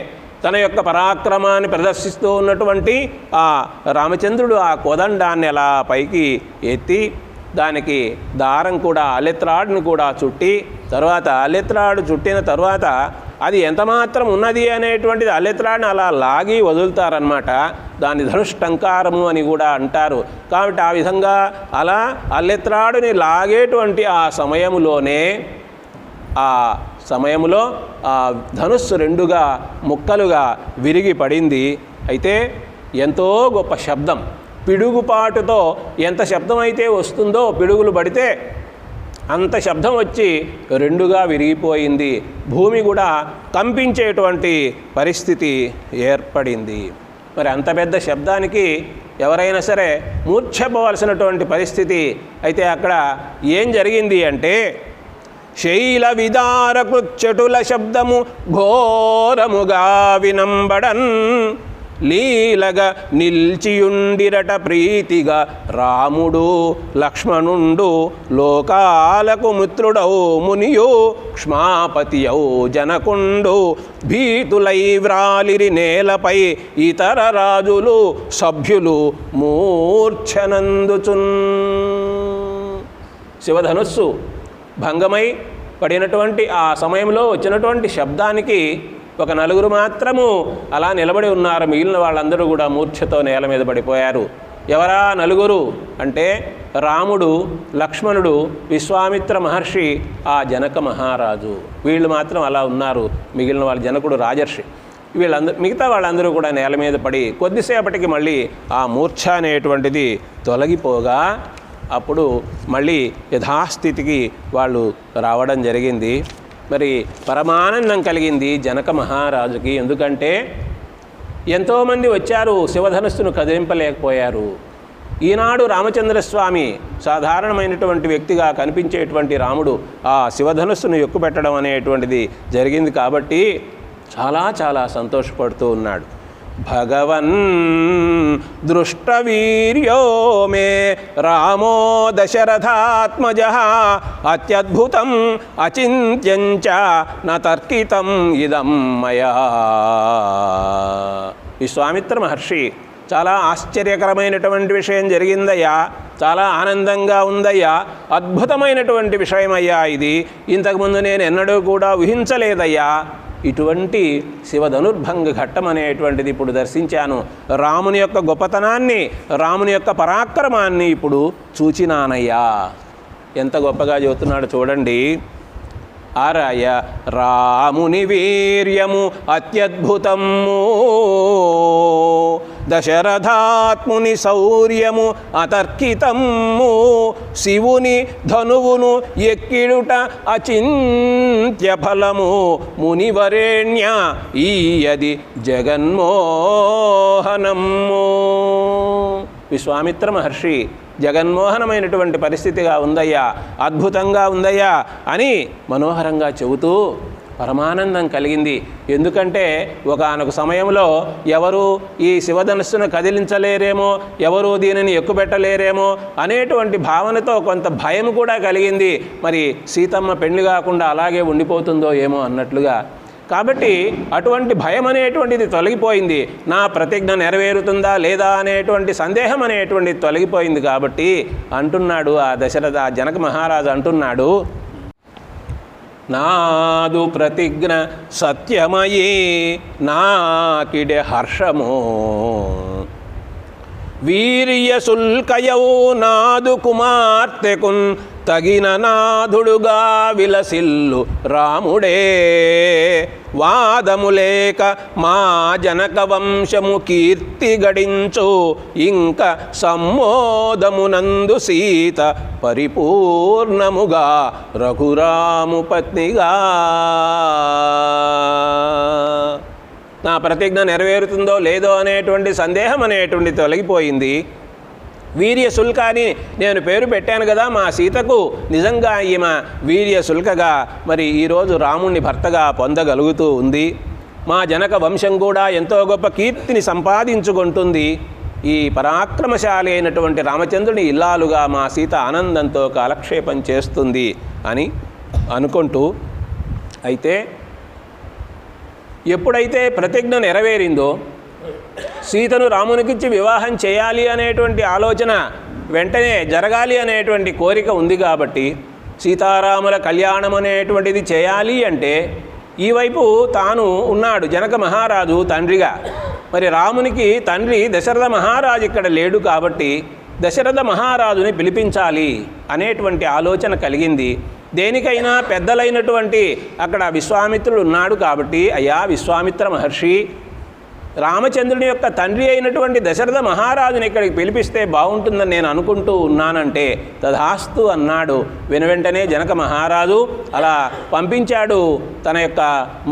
తన యొక్క పరాక్రమాన్ని ప్రదర్శిస్తూ ఉన్నటువంటి ఆ రామచంద్రుడు ఆ కోదండాన్ని అలా పైకి ఎత్తి దానికి దారం కూడా అలెత్రాడుని కూడా చుట్టి, తర్వాత అలెత్రాడు చుట్టిన తర్వాత అది ఎంతమాత్రం ఉన్నది అనేటువంటిది అలెత్రాడుని అలా లాగి వదులుతారనమాట. దాని ధనుష్టంకారము అని కూడా అంటారు. కాబట్టి ఆ విధంగా అలా అలెత్రాడుని లాగేటువంటి ఆ సమయములో ఆ ధనుస్సు రెండుగా ముక్కలుగా విరిగి పడింది. అయితే ఎంతో గొప్ప శబ్దం, పిడుగుపాటుతో ఎంత శబ్దం అయితే వస్తుందో పిడుగులు పడితే అంత శబ్దం వచ్చి రెండుగా విరిగిపోయింది. భూమి కూడా కంపించేటువంటి పరిస్థితి ఏర్పడింది. మరి అంత పెద్ద శబ్దానికి ఎవరైనా సరే మూర్ఛపోవలసినటువంటి పరిస్థితి. అయితే అక్కడ ఏం జరిగింది అంటే శైల విదారకృచ్చటుల శబ్దము ఘోరముగా వినంబడన్, లీలగా నిల్చియుండిరట ప్రీతిగా రాముడు లక్ష్మణుండు, లోకాలకు మిత్రుడౌ మునియు క్ష్మాపతియౌ జనకుండు, భీతులై వ్రాలిరి నేలపై ఇతర రాజులు సభ్యులు మూర్ఛనందుచున్. శివధనుస్సు భంగమై పడినటువంటి ఆ సమయంలో వచ్చినటువంటి శబ్దానికి ఒక నలుగురు మాత్రము అలా నిలబడి ఉన్నారు. మిగిలిన వాళ్ళందరూ కూడా మూర్ఛతో నేల మీద పడిపోయారు. ఎవరా నలుగురు అంటే రాముడు, లక్ష్మణుడు, విశ్వామిత్ర మహర్షి, ఆ జనక మహారాజు. వీళ్ళు మాత్రం అలా ఉన్నారు. మిగిలిన వాళ్ళు జనకుడు రాజర్షి, మిగతా వాళ్ళందరూ కూడా నేల మీద పడి కొద్దిసేపటికి మళ్ళీ ఆ మూర్ఛ అనేటువంటిది తొలగిపోగా అప్పుడు మళ్ళీ యథాస్థితికి వాళ్ళు రావడం జరిగింది. మరి పరమానందం కలిగింది జనక మహారాజుకి. ఎందుకంటే ఎంతోమంది వచ్చారు, శివధనుస్సును కదిలింపలేకపోయారు. ఈనాడు రామచంద్రస్వామి సాధారణమైనటువంటి వ్యక్తిగా కనిపించేటువంటి రాముడు ఆ శివధనుస్సును ఎక్కుపెట్టడం అనేటువంటిది జరిగింది కాబట్టి చాలా చాలా సంతోషపడుతూ ఉన్నాడు. భగవన్ దృష్టవీర్యో మే రామో దశరథాత్మజ, అత్యద్భుతం అచింత్యంచ న తర్కితం ఇదం మయా. విశ్వామిత్ర మహర్షి చాలా ఆశ్చర్యకరమైనటువంటి విషయం జరిగిందయ్యా, చాలా ఆనందంగా ఉందయ్యా, అద్భుతమైనటువంటి విషయమయ్యా ఇది. ఇంతకుముందు నేను ఎన్నడూ కూడా ఊహించలేదయ్యా. ఇటువంటి శివధనుర్భంగ ఘట్టం అనేటువంటిది ఇప్పుడు దర్శించాను. రాముని యొక్క గొప్పతనాన్ని, రాముని యొక్క పరాక్రమాన్ని ఇప్పుడు చూచినానయ్యా. ఎంత గొప్పగా చెబుతున్నాడు చూడండి. అరయ రాముని వీర్యము అత్యద్భుతము, దశరథాత్ముని శౌర్యము అతర్కితము, శివుని ధనువును ఎక్కిడుట అచింత్య ఫలము, మునివరేణ్య ఈయది జగన్మోహనము. విశ్వామిత్ర మహర్షి జగన్మోహనమైనటువంటి పరిస్థితిగా ఉందయ్యా, అద్భుతంగా ఉందయ్యా అని మనోహరంగా చెబుతూ పరమానందం కలిగింది. ఎందుకంటే ఒకానొక సమయంలో ఎవరు ఈ శివధనస్సును కదిలించలేరేమో, ఎవరు దీనిని ఎక్కుపెట్టలేరేమో అనేటువంటి భావనతో కొంత భయం కూడా కలిగింది. మరి సీతమ్మ పెళ్లి కాకుండా అలాగే ఉండిపోతుందో ఏమో అన్నట్లుగా. కాబట్టి అటువంటి భయం అనేటువంటిది తొలగిపోయింది. నా ప్రతిజ్ఞ నెరవేరుతుందా లేదా అనేటువంటి సందేహం అనేటువంటిది తొలగిపోయింది. కాబట్టి అంటున్నాడు ఆ జనక మహారాజు అంటున్నాడు, నాదు ప్రతిజ్ఞ సత్యమయే నాకిడే హర్షమో, వీర్యశుల్కయౌ నాదు కుమార్తెకున్ తగిన నాథుడుగా విలసిల్లు రాముడే, వాదములేక మా జనక వంశము కీర్తి గడించు, ఇంక సమ్మోదమునందు సీత పరిపూర్ణముగా రఘురాము పత్నిగా. నా ప్రతిజ్ఞ నెరవేరుతుందో లేదో అనేటువంటి సందేహం అనేటువంటి తొలగిపోయింది. వీర్యశుల్క అని నేను పేరు పెట్టాను కదా మా సీతకు, నిజంగా ఈమె వీర్యశుల్కగా మరి ఈరోజు రాముణ్ణి భర్తగా పొందగలుగుతూ ఉంది. మా జనక వంశం కూడా ఎంతో గొప్ప కీర్తిని సంపాదించుకుంటుంది. ఈ పరాక్రమశాలి అయినటువంటి రామచంద్రుని ఇల్లాలుగా మా సీత ఆనందంతో కాలక్షేపం చేస్తుంది అని అనుకుంటూ, అయితే ఎప్పుడైతే ప్రతిజ్ఞ నెరవేరిందో, సీతను రామునికిచ్చి వివాహం చేయాలి అనేటువంటి ఆలోచన వెంటనే జరగాలి అనేటువంటి కోరిక ఉంది కాబట్టి, సీతారాముల కళ్యాణం అనేటువంటిది చేయాలి అంటే ఈవైపు తాను ఉన్నాడు జనక మహారాజు తండ్రిగా. మరి రామునికి తండ్రి దశరథ మహారాజు ఇక్కడ లేడు కాబట్టి దశరథ మహారాజుని పిలిపించాలి అనేటువంటి ఆలోచన కలిగింది. దేనికైనా పెద్దలైనటువంటి అక్కడ విశ్వామిత్రుడు ఉన్నాడు కాబట్టి, అయ్యా విశ్వామిత్ర మహర్షి, రామచంద్రుని యొక్క తండ్రి అయినటువంటి దశరథ మహారాజుని ఇక్కడికి పిలిపిస్తే బాగుంటుందని నేను అనుకుంటూ ఉన్నానంటే తథాస్తు అన్నాడు. వెనువెంటనే జనక మహారాజు అలా పంపించాడు తన యొక్క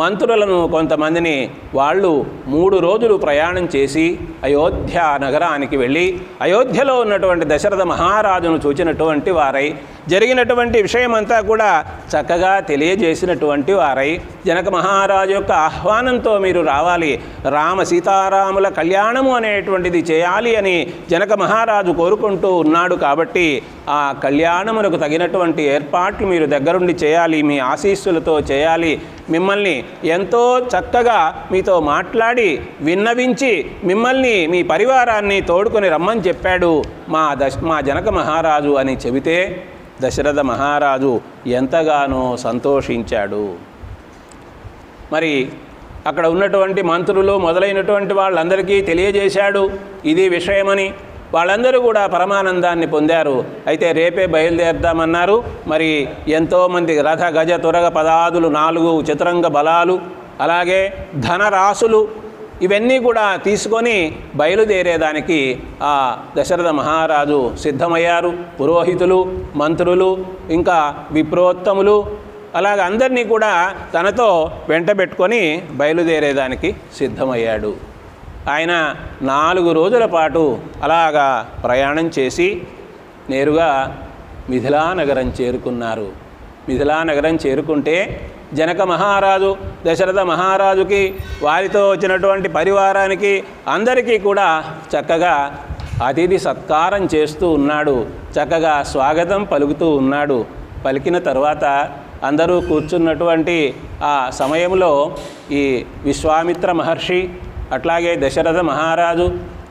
మంత్రులను కొంతమందిని. వాళ్ళు 3 రోజులు ప్రయాణం చేసి అయోధ్య నగరానికి వెళ్ళి అయోధ్యలో ఉన్నటువంటి దశరథ మహారాజును చూచినటువంటి వారై, జరిగినటువంటి విషయమంతా కూడా చక్కగా తెలియజేసినటువంటి వారై, జనక మహారాజు యొక్క ఆహ్వానంతో మీరు రావాలి, రామ సీతారాముల కళ్యాణము అనేటువంటిది చేయాలి అని జనక మహారాజు కోరుకుంటూ ఉన్నాడు. కాబట్టి ఆ కళ్యాణములకు తగినటువంటి ఏర్పాట్లు మీరు దగ్గరుండి చేయాలి, మీ ఆశీస్సులతో చేయాలి. మిమ్మల్ని ఎంతో చక్కగా మీతో మాట్లాడి విన్నవించి మిమ్మల్ని మీ పరివారాన్ని తోడుకొని రమ్మని చెప్పాడు మా జనక మహారాజు అని చెబితే దశరథ మహారాజు ఎంతగానో సంతోషించాడు. మరి అక్కడ ఉన్నటువంటి మంత్రులు మొదలైనటువంటి వాళ్ళందరికీ తెలియజేశాడు ఇది విషయమని. వాళ్ళందరూ కూడా పరమానందాన్ని పొందారు. అయితే రేపే బయలుదేరదామన్నారు. మరి ఎంతోమంది రథ గజ తురగ పదాదులు, 4 చతురంగ బలాలు, అలాగే ధనరాశులు ఇవన్నీ కూడా తీసుకొని బయలుదేరేదానికి ఆ దశరథ మహారాజు సిద్ధమయ్యారు. పురోహితులు, మంత్రులు, ఇంకా విప్రోత్తములు, అలాగ అందరినీ కూడా తనతో వెంటబెట్టుకొని బయలుదేరేదానికి సిద్ధమయ్యాడు. ఆయన 4 రోజుల పాటు అలాగా ప్రయాణం చేసి నేరుగా మిథిలానగరం చేరుకున్నారు. మిథిలానగరం చేరుకుంటే జనక మహారాజు దశరథ మహారాజుకి, వారితో వచ్చినటువంటి పరివారానికి అందరికీ కూడా చక్కగా అతిథి సత్కారం చేస్తూ ఉన్నాడు. చక్కగా స్వాగతం పలుకుతూ ఉన్నాడు. పలికిన తర్వాత అందరూ కూర్చున్నటువంటి ఆ సమయంలో ఈ విశ్వామిత్ర మహర్షి, అట్లాగే దశరథ మహారాజు,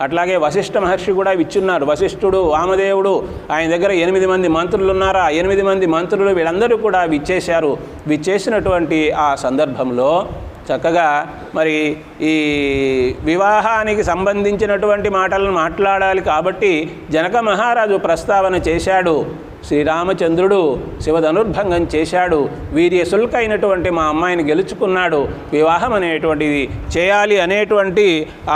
అట్లాగే వశిష్ఠ మహర్షి కూడా విచ్చున్నారు. వశిష్ఠుడు, వామదేవుడు, ఆయన దగ్గర 8 మంది మంత్రులు ఉన్నారు. ఆ 8 మంది మంత్రులు వీళ్ళందరూ కూడా విచ్చేశారు. విచ్చేసినటువంటి ఆ సందర్భంలో చక్కగా మరి ఈ వివాహానికి సంబంధించినటువంటి మాటలను మాట్లాడాలి కాబట్టి జనక మహారాజు ప్రస్తావన చేశాడు. శ్రీరామచంద్రుడు శివధనుర్భంగం చేశాడు, వీర్యశుల్కైనటువంటి మా అమ్మాయిని గెలుచుకున్నాడు, వివాహం అనేటువంటిది చేయాలి అనేటువంటి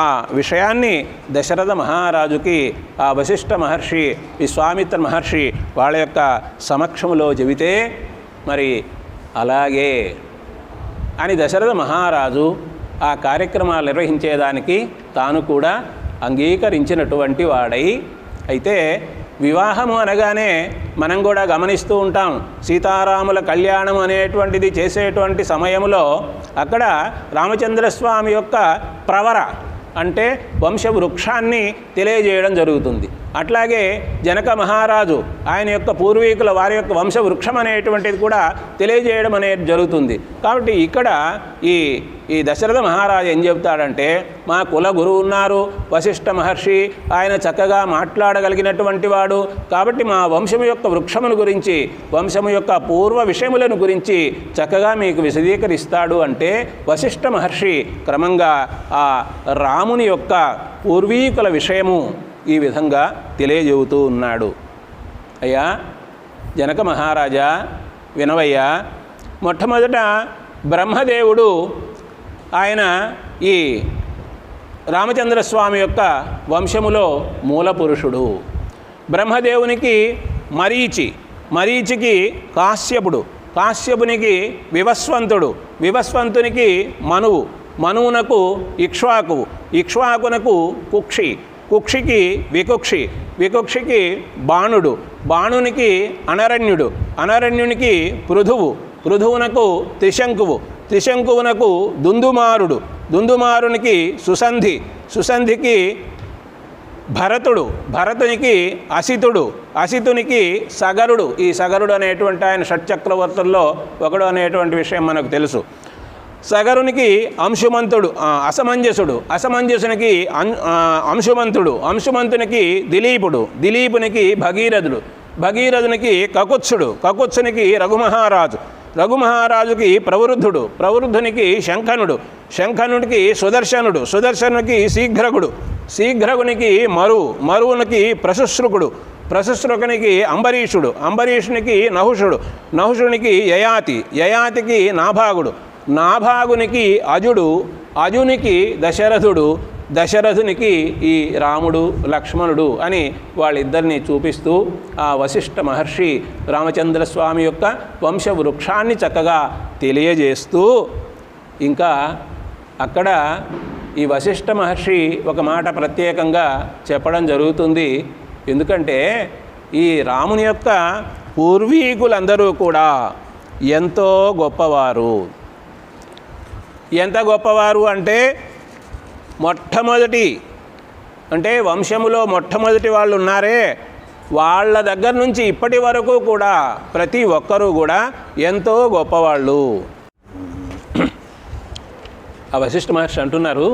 ఆ విషయాన్ని దశరథ మహారాజుకి ఆ వశిష్ఠ మహర్షి, విశ్వామిత్ర మహర్షి వాళ్ళ యొక్క సమక్షంలో చెబితే మరి అలాగే అని దశరథ మహారాజు ఆ కార్యక్రమాలు నిర్వహించేదానికి తాను కూడా అంగీకరించినటువంటి వాడై, అయితే వివాహము అనగానే మనం కూడా గమనిస్తూ ఉంటాం. సీతారాముల కళ్యాణం అనేటువంటిది చేసేటువంటి సమయంలో అక్కడ రామచంద్రస్వామి యొక్క ప్రవర అంటే వంశవృక్షాన్ని తెలియజేయడం జరుగుతుంది. అట్లాగే జనక మహారాజు ఆయన యొక్క పూర్వీకుల వారి యొక్క వంశవృక్షం అనేటువంటిది కూడా తెలియజేయడం అనేది జరుగుతుంది. కాబట్టి ఇక్కడ ఈ దశరథ మహారాజు ఏం చెబుతాడంటే, మా కుల గురువు ఉన్నారు వశిష్ఠ మహర్షి, ఆయన చక్కగా మాట్లాడగలిగినటువంటి వాడు, కాబట్టి మా వంశము యొక్క వృక్షమును గురించి, వంశము యొక్క పూర్వ విషయములను గురించి చక్కగా మీకు విశదీకరిస్తాడు అంటే వశిష్ఠ మహర్షి క్రమంగా ఆ రాముని యొక్క పూర్వీకుల విషయము ఈ విధంగా తెలియజేవుతూ ఉన్నాడు. అయ్యా జనక మహారాజా వినవయ్యా, మొట్టమొదట బ్రహ్మదేవుడు ఆయన ఈ రామచంద్రస్వామి యొక్క వంశములో మూల పురుషుడు. బ్రహ్మదేవునికి మరీచికి కాశ్యపుడు, కాశ్యపునికి వివస్వంతుడు, వివస్వంతునికి మనువునకు ఇక్ష్వాకువు, ఇక్ష్వాకునకు కుక్షికి వికుక్షికి బాణునికి అనరణ్యునికి పృథువునకు త్రిశంకువునకు దుందుమారునికి సుసంధికి భరతునికి అసితునికి సగరుడు. ఈ సగరుడు అనేటువంటి ఆయన షట్చక్రవర్తుల్లో ఒకడు అనేటువంటి విషయం మనకు తెలుసు. సగరునికి అసమంజసునికి అంశుమంతునికి దిలీపునికి భగీరథునికి కకుత్సునికి రఘుమహారాజుకి ప్రవృద్ధునికి శంఖనుడికి సుదర్శనుడికి శీఘ్రగునికి మరువునికి ప్రశుశ్రుకునికి అంబరీషునికి నహుషునికి యయాతికి నాభాగునికి అజునికి దశరథునికి ఈ రాముడు లక్ష్మణుడు అని వాళ్ళిద్దరినీ చూపిస్తూ ఆ వశిష్ఠ మహర్షి రామచంద్రస్వామి యొక్క వంశవృక్షాన్ని చక్కగా తెలియజేస్తూ, ఇంకా అక్కడ ఈ వశిష్ఠ మహర్షి ఒక మాట ప్రత్యేకంగా చెప్పడం జరుగుతుంది. ఎందుకంటే ఈ రాముని యొక్క పూర్వీకులందరూ కూడా ఎంతో గొప్పవారు. ఎంత గొప్పవారు అంటే వంశములో మొట్టమొదటి వాళ్ళు ఉన్నారే, వాళ్ళ దగ్గర నుంచి ఇప్పటి వరకు కూడా ప్రతి ఒక్కరూ కూడా ఎంతో గొప్పవాళ్ళు. ఆ వశిష్ఠ మహర్షి అంటున్నారు,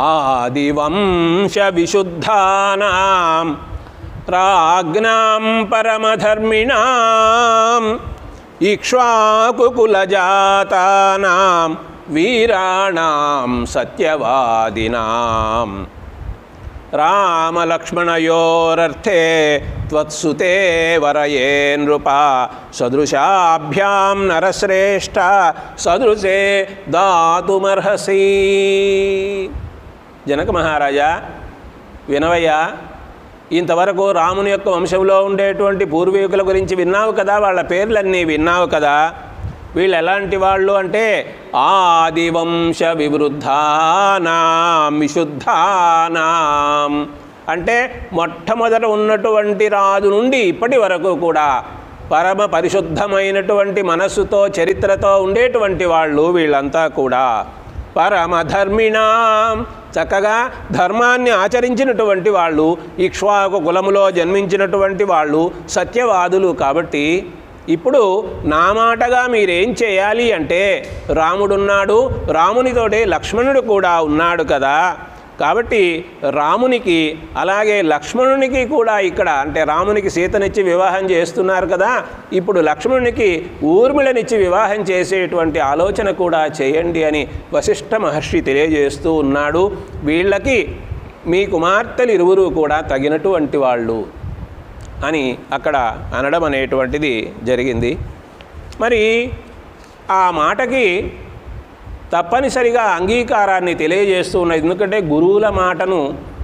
ఆదివంశ విశుద్ధానాం రాజ్ఞాం పరమధర్మిణాం ఇక్ష్వాకుకులజాతానాం వీరాణాం సత్యవాదినాం రామలక్ష్మణయోరర్థే త్వత్సుతే వరయే నృప సదృశాభ్యాం నరశ్రేష్ఠ సదృశే దాతుమర్హసి. జనక మహారాజా వినవయ్యా, ఇంతవరకు రాముని యొక్క వంశంలో ఉండేటువంటి పూర్వీకుల గురించి విన్నావు కదా, వాళ్ళ పేర్లన్నీ విన్నావు కదా. వీళ్ళు ఎలాంటి వాళ్ళు అంటే ఆదివంశ వివృద్ధానాం విశుద్ధానాం, అంటే మొట్టమొదట ఉన్నటువంటి రాజు నుండి ఇప్పటి వరకు కూడా పరమ పరిశుద్ధమైనటువంటి మనస్సుతో చరిత్రతో ఉండేటువంటి వాళ్ళు వీళ్ళంతా కూడా. పరమధర్మిణాం, చక్కగా ధర్మాన్ని ఆచరించినటువంటి వాళ్ళు, ఇక్ష్వాకు కులములో జన్మించినటువంటి వాళ్ళు, సత్యవాదులు. కాబట్టి ఇప్పుడు నా మాటగా మీరేం చేయాలి అంటే, రాముడున్నాడు, రామునితోటి లక్ష్మణుడు కూడా ఉన్నాడు కదా, కాబట్టి రామునికి అలాగే లక్ష్మణునికి కూడా ఇక్కడ అంటే రామునికి సీతనిచ్చి వివాహం చేస్తున్నారు కదా, ఇప్పుడు లక్ష్మణునికి ఊర్మిళనిచ్చి వివాహం చేసేటువంటి ఆలోచన కూడా చేయండి అని వశిష్ఠ మహర్షి తెలియజేస్తూ ఉన్నాడు. వీళ్ళకి మీ కుమార్తెలు ఇరువురు కూడా తగినటువంటి వాళ్ళు అని అక్కడ అనడం అనేటువంటిది జరిగింది. మరి ఆ మాటకి తప్పనిసరిగా అంగీకారాన్ని తెలియజేస్తూ ఉన్నది. ఎందుకంటే గురువుల మాటను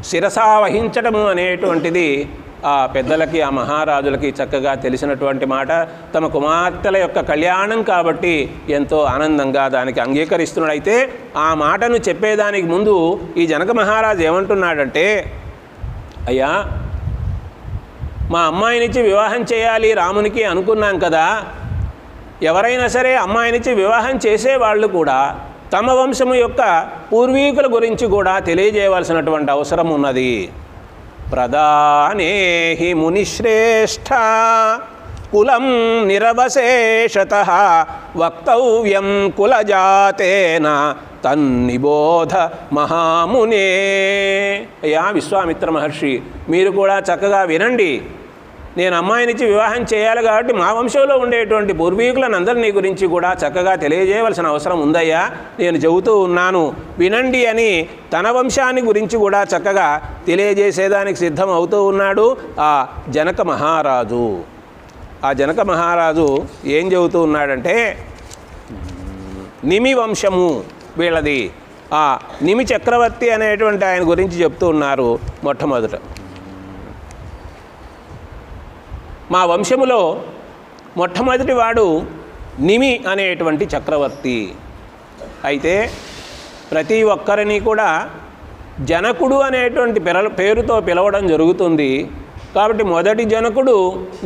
శిరసా వహించడము అనేటువంటిది ఆ పెద్దలకి ఆ మహారాజులకి చక్కగా తెలిసినటువంటి మాట. తమ కుమార్తెల యొక్క కళ్యాణం కాబట్టి ఎంతో ఆనందంగా దానికి అంగీకరిస్తున్నాడు. అయితే ఆ మాటను చెప్పేదానికి ముందు ఈ జనక మహారాజు ఏమంటున్నాడంటే, అయ్యా మా అమ్మాయినిచ్చి వివాహం చేయాలి రామునికి అనుకున్నాం కదా, ఎవరైనా సరే అమ్మాయినిచ్చి వివాహం చేసేవాళ్ళు కూడా తమ వంశము యొక్క పూర్వీకుల గురించి కూడా తెలియజేయవలసినటువంటి అవసరం ఉన్నది. ప్రదానేహి మునిశ్రేష్ఠ కులం నిరవశేషతః వక్తవ్యం కులజాతేన తన్నిబోధ మహామునే. అయ్యా విశ్వామిత్ర మహర్షి, మీరు కూడా చక్కగా వినండి. నేను అమ్మాయినిచ్చి వివాహం చేయాలి కాబట్టి మా వంశంలో ఉండేటువంటి పూర్వీకులను అందరినీ గురించి కూడా చక్కగా తెలియజేయవలసిన అవసరం ఉందయ్యా, నేను చెబుతూ ఉన్నాను వినండి అని తన వంశాన్ని గురించి కూడా చక్కగా తెలియజేసేదానికి సిద్ధం అవుతూ ఉన్నాడు ఆ జనక మహారాజు. ఆ జనక మహారాజు ఏం చెబుతూ ఉన్నాడంటే, నిమి వంశము వీళ్ళది. ఆ నిమి చక్రవర్తి అనేటువంటి ఆయన గురించి చెప్తూ ఉన్నారు. మొట్టమొదట మా వంశములో మొట్టమొదటి వాడు నిమి అనేటువంటి చక్రవర్తి. అయితే ప్రతి ఒక్కరిని కూడా జనకుడు అనేటువంటి పేరుతో పిలవడం జరుగుతుంది. కాబట్టి మొదటి జనకుడు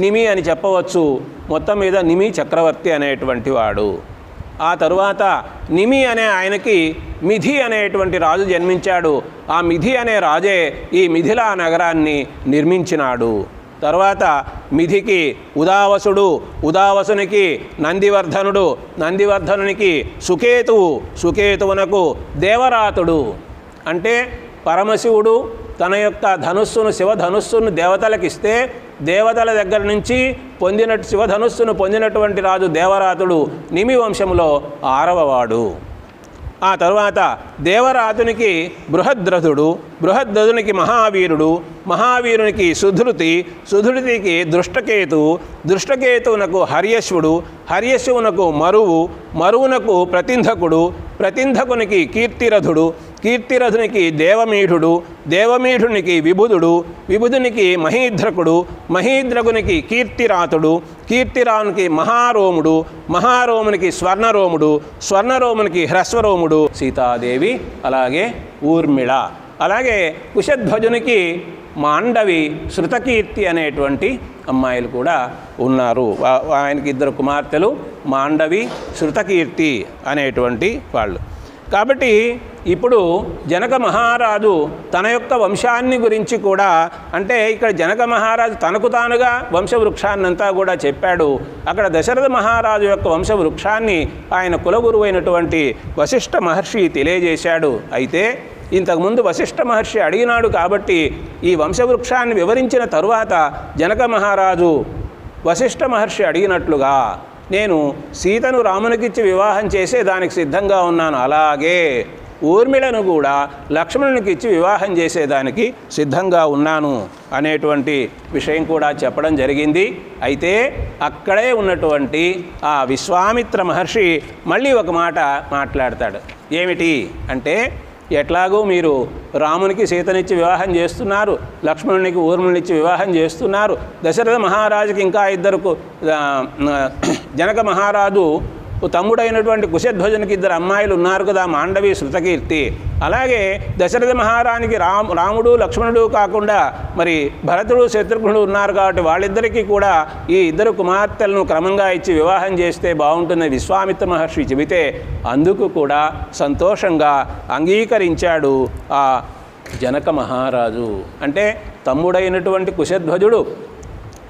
నిమి అని చెప్పవచ్చు. మొత్తం మీద నిమి చక్రవర్తి అనేటువంటి వాడు. ఆ తరువాత నిమి అనే ఆయనకి మిథి అనేటువంటి రాజు జన్మించాడు. ఆ మిథి అనే రాజే ఈ మిథిలా నగరాన్ని నిర్మించినాడు. తర్వాత మిథికి ఉదావసుడు, ఉదావసునికి నందివర్ధనుడు, నందివర్ధనునికి సుకేతువు, సుకేతువునకు దేవరాతుడు. అంటే పరమశివుడు తన యొక్క ధనుస్సును శివధనుస్సును దేవతలకు ఇస్తే దేవతల దగ్గర నుంచి శివధనుస్సును పొందినటువంటి రాజు దేవరాతుడు నిమి వంశంలో 6వ వాడు. ఆ తరువాత దేవరాతునికి బృహద్రథుడు, బృహద్రథునికి మహావీరుడు, మహావీరునికి సుధృతి, సుధృతికి దృష్టకేతు, దృష్టకేతువునకు హర్యశ్వుడు, హర్యశ్వునకు మరువు, మరువునకు ప్రతింధకుడు, ప్రతింధకునికి కీర్తిరథుడు, కీర్తిరథునికి దేవమీఢుడు, దేవమీఢునికి విబుధుడు, విబుధునికి మహీద్రకుడు, మహీద్రకునికి కీర్తిరాతుడు, కీర్తిరామునికి మహారోముడు, మహారోమునికి స్వర్ణరోముడు, స్వర్ణరోమునికి హ్రస్వరోముడు, సీతాదేవి, అలాగే ఊర్మిళ, అలాగే కుశధ్వజునికి మాండవి, శృతకీర్తి అనేటువంటి అమ్మాయిలు కూడా ఉన్నారు. ఆయనకి 2 కుమార్తెలు మాండవి, శృతకీర్తి అనేటువంటి వాళ్ళు. కాబట్టి ఇప్పుడు జనక మహారాజు తన యొక్క వంశాన్ని గురించి కూడా, అంటే ఇక్కడ జనక మహారాజు తనకు తానుగా వంశవృక్షాన్నంతా కూడా చెప్పాడు. అక్కడ దశరథ మహారాజు యొక్క వంశవృక్షాన్ని ఆయన కులగురువైనటువంటి వశిష్ఠ మహర్షి తెలియజేశాడు. అయితే ఇంతకుముందు వశిష్ఠ మహర్షి అడిగినాడు కాబట్టి ఈ వంశవృక్షాన్ని వివరించిన తరువాత జనక మహారాజు వశిష్ఠ మహర్షి అడిగినట్లుగా నేను సీతను రామునికిచ్చి వివాహం చేసే దానికి సిద్ధంగా ఉన్నాను, అలాగే ఊర్మిళను కూడా లక్ష్మణునికి ఇచ్చి వివాహం చేసేదానికి సిద్ధంగా ఉన్నాను అనేటువంటి విషయం కూడా చెప్పడం జరిగింది. అయితే అక్కడే ఉన్నటువంటి ఆ విశ్వామిత్ర మహర్షి మళ్ళీ ఒక మాట మాట్లాడతాడు. ఏమిటి అంటే, ఎట్లాగూ మీరు రామునికి సీతనిచ్చి వివాహం చేస్తున్నారు, లక్ష్మణునికి ఊర్మిళనిచ్చి వివాహం చేస్తున్నారు, దశరథ మహారాజుకి ఇంకా 2 జనక మహారాజు తమ్ముడైనటువంటి కుశధ్వజునికి 2 అమ్మాయిలు ఉన్నారు కదా, మాండవి, శృతకీర్తి. అలాగే దశరథ మహారానికి రాముడు లక్ష్మణుడు కాకుండా మరి భరతుడు శత్రుఘ్నుడు ఉన్నారు కాబట్టి వాళ్ళిద్దరికీ కూడా ఈ 2 కుమార్తెలను క్రమంగా ఇచ్చి వివాహం చేస్తే బాగుంటుందని విశ్వామిత్ర మహర్షి చెబితే అందుకు కూడా సంతోషంగా అంగీకరించాడు ఆ జనక మహారాజు. అంటే తమ్ముడైనటువంటి కుశధ్వజుడు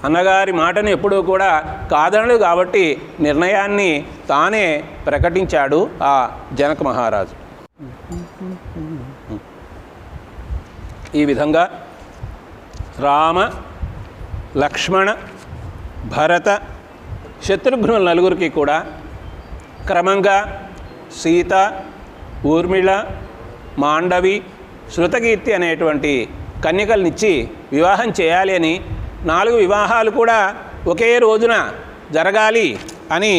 అన్నగారి మాటను ఎప్పుడూ కూడా కాదనడు కాబట్టి నిర్ణయాన్ని తానే ప్రకటించాడు ఆ జనక మహారాజు. ఈ విధంగా రామ, లక్ష్మణ, భరత, శత్రుఘ్నుల నలుగురికి కూడా క్రమంగా సీత, ఊర్మిళ, మాండవి, శృతకీర్తి అనేటువంటి కన్యకల్నిచ్చి వివాహం చేయాలి అని 4 వివాహాలు కూడా ఒకే రోజున జరగాలి అని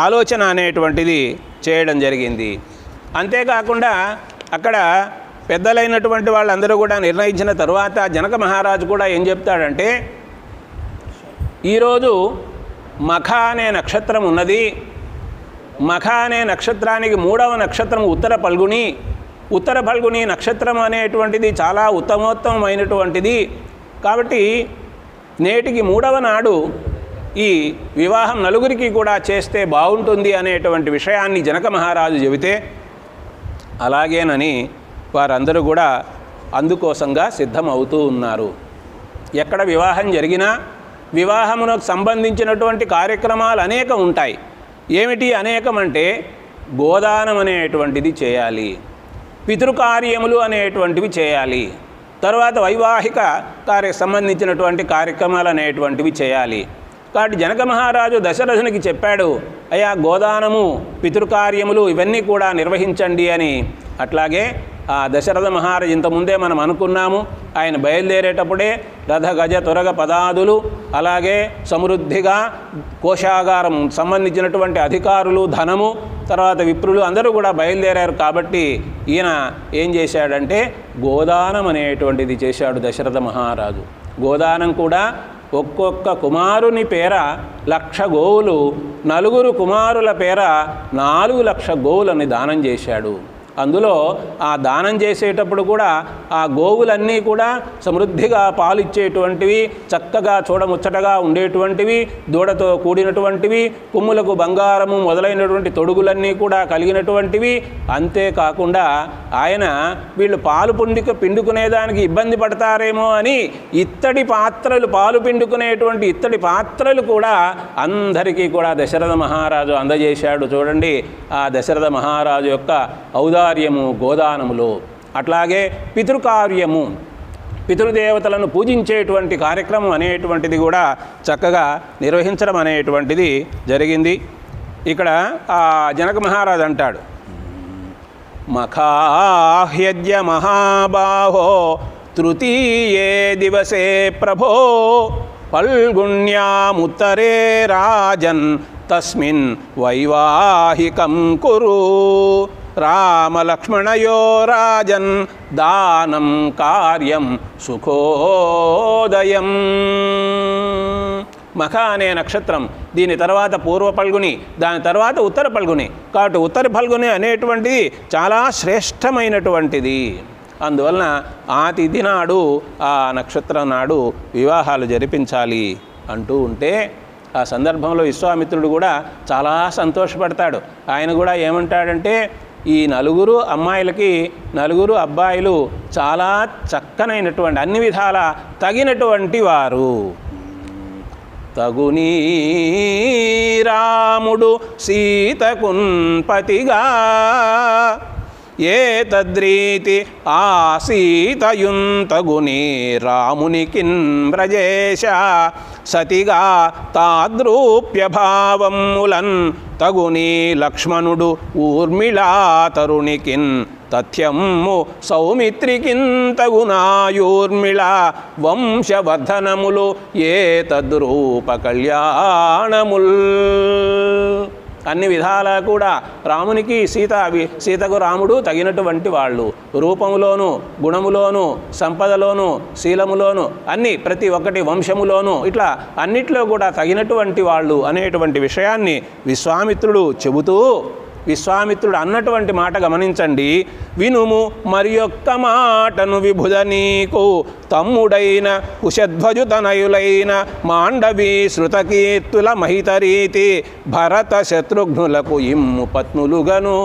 ఆలోచన అనేటువంటిది చేయడం జరిగింది. అంతేకాకుండా అక్కడ పెద్దలైనటువంటి వాళ్ళందరూ కూడా నిర్ణయించిన తరువాత జనక మహారాజు కూడా ఏం చెప్తాడంటే, ఈరోజు మఖ అనే నక్షత్రం ఉన్నది. మఖ అనే నక్షత్రానికి 3వ నక్షత్రం ఉత్తర ఫల్గుని. ఉత్తర ఫల్గుని నక్షత్రం అనేటువంటిది చాలా ఉత్తమోత్తమైనటువంటిది. కాబట్టి నేటికి 3వ నాడు ఈ వివాహం నలుగురికి కూడా చేస్తే బాగుంటుంది అనేటువంటి విషయాన్ని జనక మహారాజు చెబితే, అలాగేనని వారందరూ కూడా అందుకోసంగా సిద్ధమవుతూ ఉన్నారు. ఎక్కడ వివాహం జరిగినా వివాహమునకు సంబంధించినటువంటి కార్యక్రమాలు అనేకం ఉంటాయి. ఏమిటి అనేకం అంటే, గోదానం అనేటువంటిది చేయాలి, పితృకార్యములు అనేటువంటివి చేయాలి, తర్వాత వైవాహిక సంబంధించినటువంటి కార్యక్రమాలు అనేటువంటివి చేయాలి. కాబట్టి జనక మహారాజు దశరథునికి చెప్పాడు, అయ్యా గోదానము, పితృకార్యములు ఇవన్నీ కూడా నిర్వహించండి అని. అట్లాగే ఆ దశరథ మహారాజు ఇంతకుముందే మనం అనుకున్నాము, ఆయన బయలుదేరేటప్పుడే రథ గజ తురగ పదాదులు, అలాగే సమృద్ధిగా కోశాగారం సంబంధించినటువంటి అధికారులు, ధనము, తర్వాత విప్రులు అందరూ కూడా బయలుదేరారు. కాబట్టి ఈయన ఏం చేశాడంటే గోదానం అనేటువంటిది చేశాడు దశరథ మహారాజు. గోదానం కూడా ఒక్కొక్క కుమారుని పేర 1,00,000 గోవులు, 4 కుమారుల పేర 4 లక్షల గోవులని దానం చేశాడు. అందులో ఆ దానం చేసేటప్పుడు కూడా ఆ గోవులన్నీ కూడా సమృద్ధిగా పాలు ఇచ్చేటువంటివి, చక్కగా చూడముచ్చటగా ఉండేటువంటివి, దూడతో కూడినటువంటివి, కొమ్ములకు బంగారము మొదలైనటువంటి తొడుగులన్నీ కూడా కలిగినటువంటివి. అంతేకాకుండా ఆయన వీళ్ళు పాలు పిండుకునేదానికి ఇబ్బంది పడతారేమో అని ఇత్తడి పాత్రలు, పాలు పిండుకునేటువంటి ఇత్తడి పాత్రలు కూడా అందరికీ కూడా దశరథ మహారాజు అందజేశాడు. చూడండి ఆ దశరథ మహారాజు యొక్క ఔదార్యము గోదానములో. అట్లాగే పితృకార్యము, పితృదేవతలను పూజించేటువంటి కార్యక్రమం అనేటువంటిది కూడా చక్కగా నిర్వహించడం అనేటువంటిది జరిగింది. ఇక్కడ ఆ జనక మహారాజు అంటాడు, మఖాహ్యజ్య మహాబాహో తృతీయే దివసే ప్రభో ఫల్గుణ్యాముత్తరే రాజన్ తస్మిన్ వైవాహికం కురు రామలక్ష్మణయో రాజన్ దానం కార్యం సుఖోదయం. మఖ అనే నక్షత్రం, దీని తర్వాత పూర్వ ఫల్గుని, దాని తర్వాత ఉత్తర ఫల్గుని. కాబట్టి ఉత్తర ఫల్గుని అనేటువంటిది చాలా శ్రేష్టమైనటువంటిది. అందువలన ఆ తిథి నాడు, ఆ నక్షత్రం నాడు వివాహాలు జరిపించాలి అంటూ ఉంటే, ఆ సందర్భంలో విశ్వామిత్రుడు కూడా చాలా సంతోషపడతాడు. ఆయన కూడా ఏమంటాడంటే, ఈ 4 అమ్మాయిలకి 4 అబ్బాయిలు చాలా చక్కనైనటువంటి, అన్ని విధాల తగినటువంటి వారు. తగునీ రాముడు సీతకున్ పతిగా ఏ తద్రీతి ఆ సీతయుంతగుని రామునికిన్ వ్రజేశ సతిగా తాద్రూప్య భావములన్ తగుని లక్ష్మణుడు ఊర్మిళా తరుణికిన్ తథ్యము సౌమిత్రికిన్ తగునాయూర్మిళ వంశవర్ధనములు ఏ తద్రూప కళ్యాణముల్. అన్ని విధాలా కూడా రామునికి సీతకు రాముడు తగినటువంటి వాళ్ళు. రూపములోను, గుణములోను, సంపదలోను, శీలములోను, అన్ని ప్రతి ఒక్కటి వంశములోను, ఇట్లా అన్నిట్లో కూడా తగినటువంటి వాళ్ళు అనేటువంటి విషయాన్ని విశ్వామిత్రుడు చెబుతూ, విశ్వామిత్రుడు అన్నటువంటి మాట గమనించండి. వినుము మరి యొక్క మాటను విభుద నీకు తమ్ముడైన కుశధ్వజుతనయులైన మాండవి శృతకీర్తుల మహితరీతి భరత శత్రుఘ్నులకు ఇమ్ము పత్నులుగను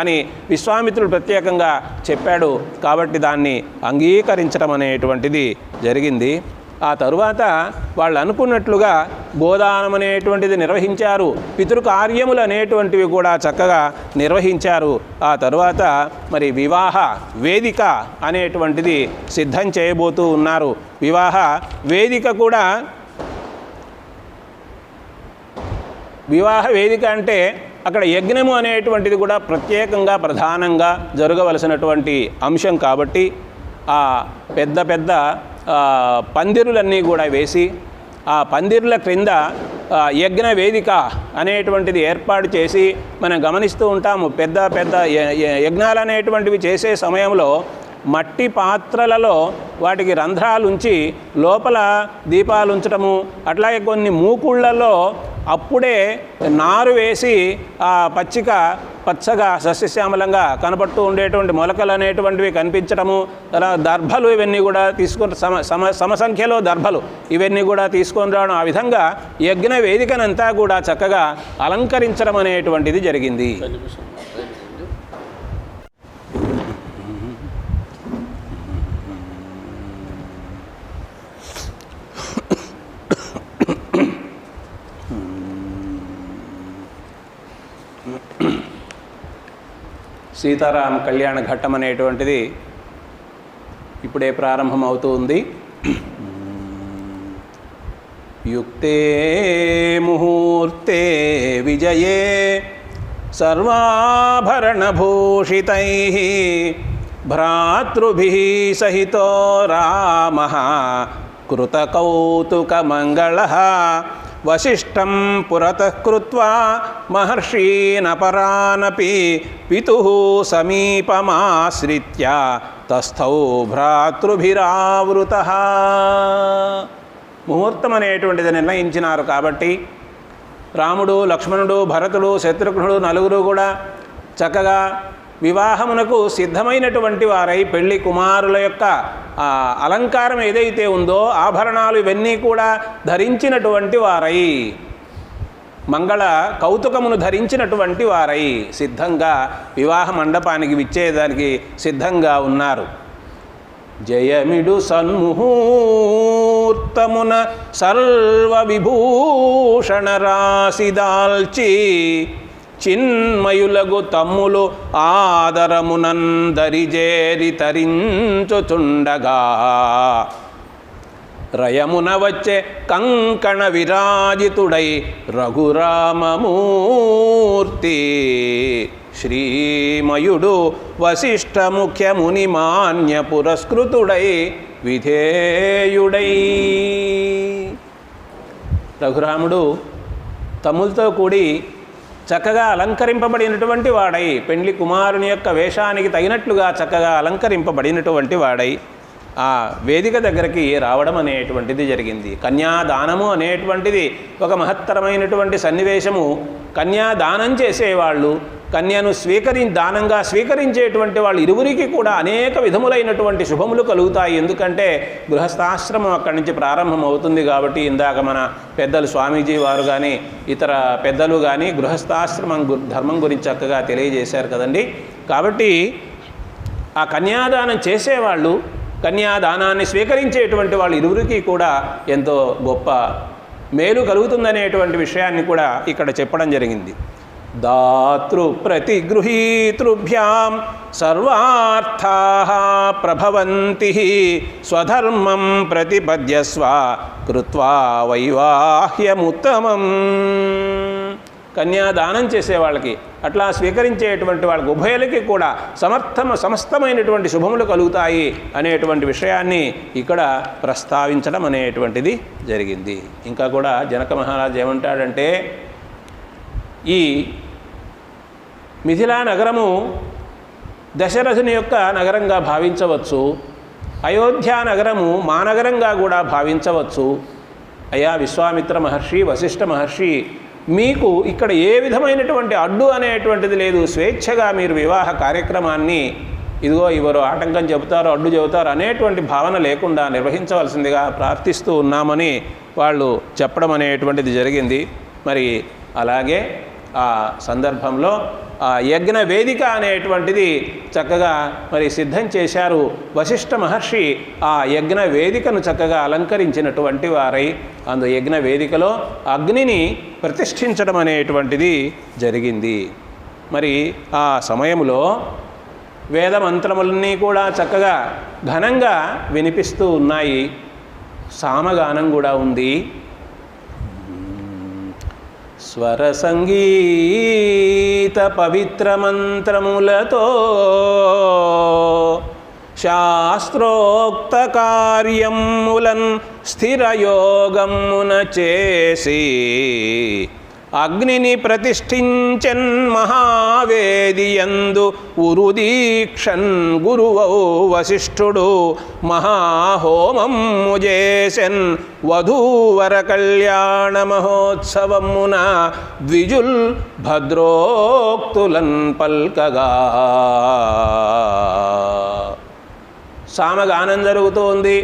అని విశ్వామిత్రుడు ప్రత్యేకంగా చెప్పాడు. కాబట్టి దాన్ని అంగీకరించడం అనేటువంటిది జరిగింది. ఆ తరువాత వాళ్ళు అనుకున్నట్లుగా గోదానం అనేటువంటిది నిర్వహించారు, పితృకార్యములు అనేటువంటివి కూడా చక్కగా నిర్వహించారు. ఆ తరువాత మరి వివాహ వేదిక అనేటువంటిది సిద్ధం చేయబోతూ ఉన్నారు. వివాహ వేదిక కూడా, వివాహ వేదిక అంటే అక్కడ యజ్ఞము అనేటువంటిది కూడా ప్రత్యేకంగా ప్రధానంగా జరగవలసినటువంటి అంశం కాబట్టి ఆ పెద్ద పెద్ద పందిరులన్నీ కూడా వేసి ఆ పందిరుల క్రింద యజ్ఞ వేదిక అనేటువంటిది ఏర్పాటు చేసి మనం గమనిస్తూ ఉంటాము. పెద్ద పెద్ద యజ్ఞాలు అనేటువంటివి చేసే సమయంలో మట్టి పాత్రలలో వాటికి రంధ్రాలు ఉంచి లోపల దీపాలు ఉంచటము, అట్లాగే కొన్ని మూకుళ్ళల్లో అప్పుడే నారు వేసి ఆ పచ్చగా సస్యశ్యామలంగా కనపడుతూ ఉండేటువంటి మొలకలు అనేటువంటివి కనిపించటము, అలా దర్భలు ఇవన్నీ కూడా తీసుకొని సమసంఖ్యలో దర్భలు ఇవన్నీ కూడా తీసుకొని రావడం, ఆ విధంగా యజ్ఞ వేదికనంతా కూడా చక్కగా అలంకరించడం అనేటువంటిది జరిగింది. సీతారామ కళ్యాణ ఘట్టం అనేటువంటిది ఇప్పుడే ప్రారంభమవుతూ ఉంది. యుక్తే ముహూర్తే విజయే సర్వాభరణభూషితైః భ్రాతృభిః సహితో రామః కృతకౌతుకమంగళః వశిష్టం పురతః కృత్వా మహర్షీనపరానపి పితుః సమీపమాశ్రిత్య తస్థౌ భ్రాతృభిరావృతః. ముహూర్తం అనేటువంటిది నిర్ణయించినారు కాబట్టి రాముడు, లక్ష్మణుడు, భరతుడు, శత్రుఘ్నుడు నలుగురు కూడా చక్కగా వివాహమునకు సిద్ధమైనటువంటి వారై పెళ్లి కుమారుల యొక్క అలంకారం ఏదైతే ఉందో ఆభరణాలు ఇవన్నీ కూడా ధరించినటువంటి వారై, మంగళ కౌతుకమును ధరించినటువంటి వారై సిద్ధంగా వివాహ మండపానికి విచ్చేదానికి సిద్ధంగా ఉన్నారు. జయమిడు సన్ముహూర్తమున సర్వ విభూషణ రాశిదాల్చి చిన్మయులగు తమ్ములు ఆదరమునందరిజేరి తరించుచుండగా రయమున వచ్చే కంకణ విరాజితుడై రఘురామమూర్తి శ్రీమయుడు వశిష్ఠ ముఖ్య ముని మాన్య పురస్కృతుడై విధేయుడై. రఘురాముడు తమ్ములతో కూడి చక్కగా అలంకరింపబడినటువంటి వాడై, పెండ్లి కుమారుని యొక్క వేషానికి తగినట్లుగా చక్కగా అలంకరింపబడినటువంటి వాడై ఆ వేదిక దగ్గరికి రావడం అనేటువంటిది జరిగింది. కన్యాదానము అనేటువంటిది ఒక మహత్తరమైనటువంటి సన్నివేశము. కన్యాదానం చేసేవాళ్ళు, కన్యను దానంగా స్వీకరించేటువంటి వాళ్ళు ఇరువురికి కూడా అనేక విధములైనటువంటి శుభములు కలుగుతాయి. ఎందుకంటే గృహస్థాశ్రమం అక్కడి నుంచి ప్రారంభం అవుతుంది కాబట్టి, ఇందాక మన పెద్దలు స్వామీజీ వారు కానీ ఇతర పెద్దలు కానీ గృహస్థాశ్రమం ధర్మం గురించి చక్కగా తెలియజేశారు కదండి. కాబట్టి ఆ కన్యాదానం చేసేవాళ్ళు, కన్యాదానాన్ని స్వీకరించేటువంటి వాళ్ళు ఇరువురికి కూడా ఎంతో గొప్ప మేలు కలుగుతుందనేటువంటి విషయాన్ని కూడా ఇక్కడ చెప్పడం జరిగింది. దాతృ ప్రతిగృహీతృభ్యాం సర్వార్థాః ప్రభవంతి స్వధర్మం ప్రతిపద్యస్వ కృత్వా వైవాహ్యముత్తమం. కన్యాదానం చేసేవాళ్ళకి, అట్లా స్వీకరించేటువంటి వాళ్ళకి ఉభయులకి కూడా సమస్తమైనటువంటి శుభములు కలుగుతాయి అనేటువంటి విషయాన్ని ఇక్కడ ప్రస్తావించడం అనేటువంటిది జరిగింది. ఇంకా కూడా జనక మహారాజు ఏమంటాడంటే, ఈ మిథిలా నగరము దశరథుని యొక్క నగరంగా భావించవచ్చు, అయోధ్య నగరము మానగరంగా కూడా భావించవచ్చు. అయ్యా విశ్వామిత్ర మహర్షి, వశిష్ఠ మహర్షి, మీకు ఇక్కడ ఏ విధమైనటువంటి అడ్డు అనేటువంటిది లేదు. స్వేచ్ఛగా మీరు వివాహ కార్యక్రమాన్ని ఇదిగో ఎవరు ఆటంకం చెబుతారో, అడ్డు చెబుతారో అనేటువంటి భావన లేకుండా నిర్వహించవలసిందిగా ప్రార్థిస్తూ ఉన్నామని వాళ్ళు చెప్పడం అనేటువంటిది జరిగింది. మరి అలాగే ఆ సందర్భంలో ఆ యజ్ఞ వేదిక అనేటువంటిది చక్కగా మరి సిద్ధం చేశారు. వశిష్ఠ మహర్షి ఆ యజ్ఞ వేదికను చక్కగా అలంకరించినటువంటి వారై యజ్ఞ వేదికలో అగ్నిని ప్రతిష్ఠించడం అనేటువంటిది జరిగింది. మరి ఆ సమయంలో వేద మంత్రములన్నీ కూడా చక్కగా ఘనంగా వినిపిస్తూ ఉన్నాయి. సామగానం కూడా ఉంది. స్వర సంగీత పవిత్ర మంత్రములతో శాస్త్రోక్త కార్యములన్ స్థిరయోగమున చేసి అగ్నిని ప్రతిష్ఠించన్ మహావేదియందు ఉరుదీక్షన్ గురువౌ వశిష్ఠుడు మహాహోమము చేసెన్ వధూవర కళ్యాణ మహోత్సవమున ద్విజుల్ భద్రోక్తులన్ పల్కగా. సామగానం జరుగుతోంది.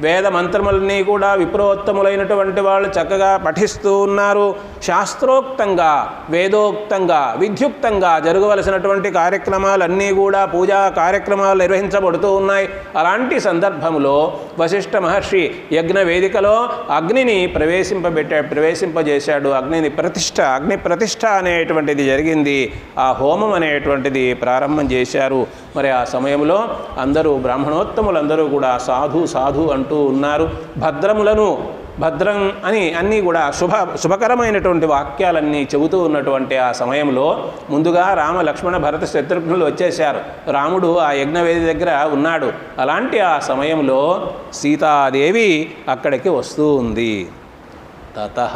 వేద మంత్రములన్నీ కూడా విప్రోత్తములైనటువంటి వాళ్ళు చక్కగా పఠిస్తూ ఉన్నారు. శాస్త్రోక్తంగా వేదోక్తంగా విద్యుక్తంగా జరగవలసినటువంటి కార్యక్రమాలన్నీ కూడా పూజా కార్యక్రమాలు నిర్వహించబడుతూ ఉన్నాయి. అలాంటి వశిష్ఠ మహర్షి యజ్ఞ వేదికలో అగ్నిని ప్రవేశింపజేశాడు. అగ్ని ప్రతిష్ఠ అనేటువంటిది జరిగింది. ఆ హోమం అనేటువంటిది ప్రారంభం చేశారు. మరి ఆ సమయంలో అందరూ బ్రాహ్మణోత్తములందరూ కూడా సాధు సాధు అంటూ ఉన్నారు. భద్రం అని అన్నీ కూడా శుభకరమైనటువంటి వాక్యాలన్నీ చెబుతూ ఉన్నటువంటి ఆ సమయంలో ముందుగా రామ లక్ష్మణ భరత శత్రుఘ్నులు వచ్చేశారు. రాముడు ఆ యజ్ఞవేది దగ్గర ఉన్నాడు. అలాంటి ఆ సమయంలో సీతాదేవి అక్కడికి వస్తూ ఉంది. తతః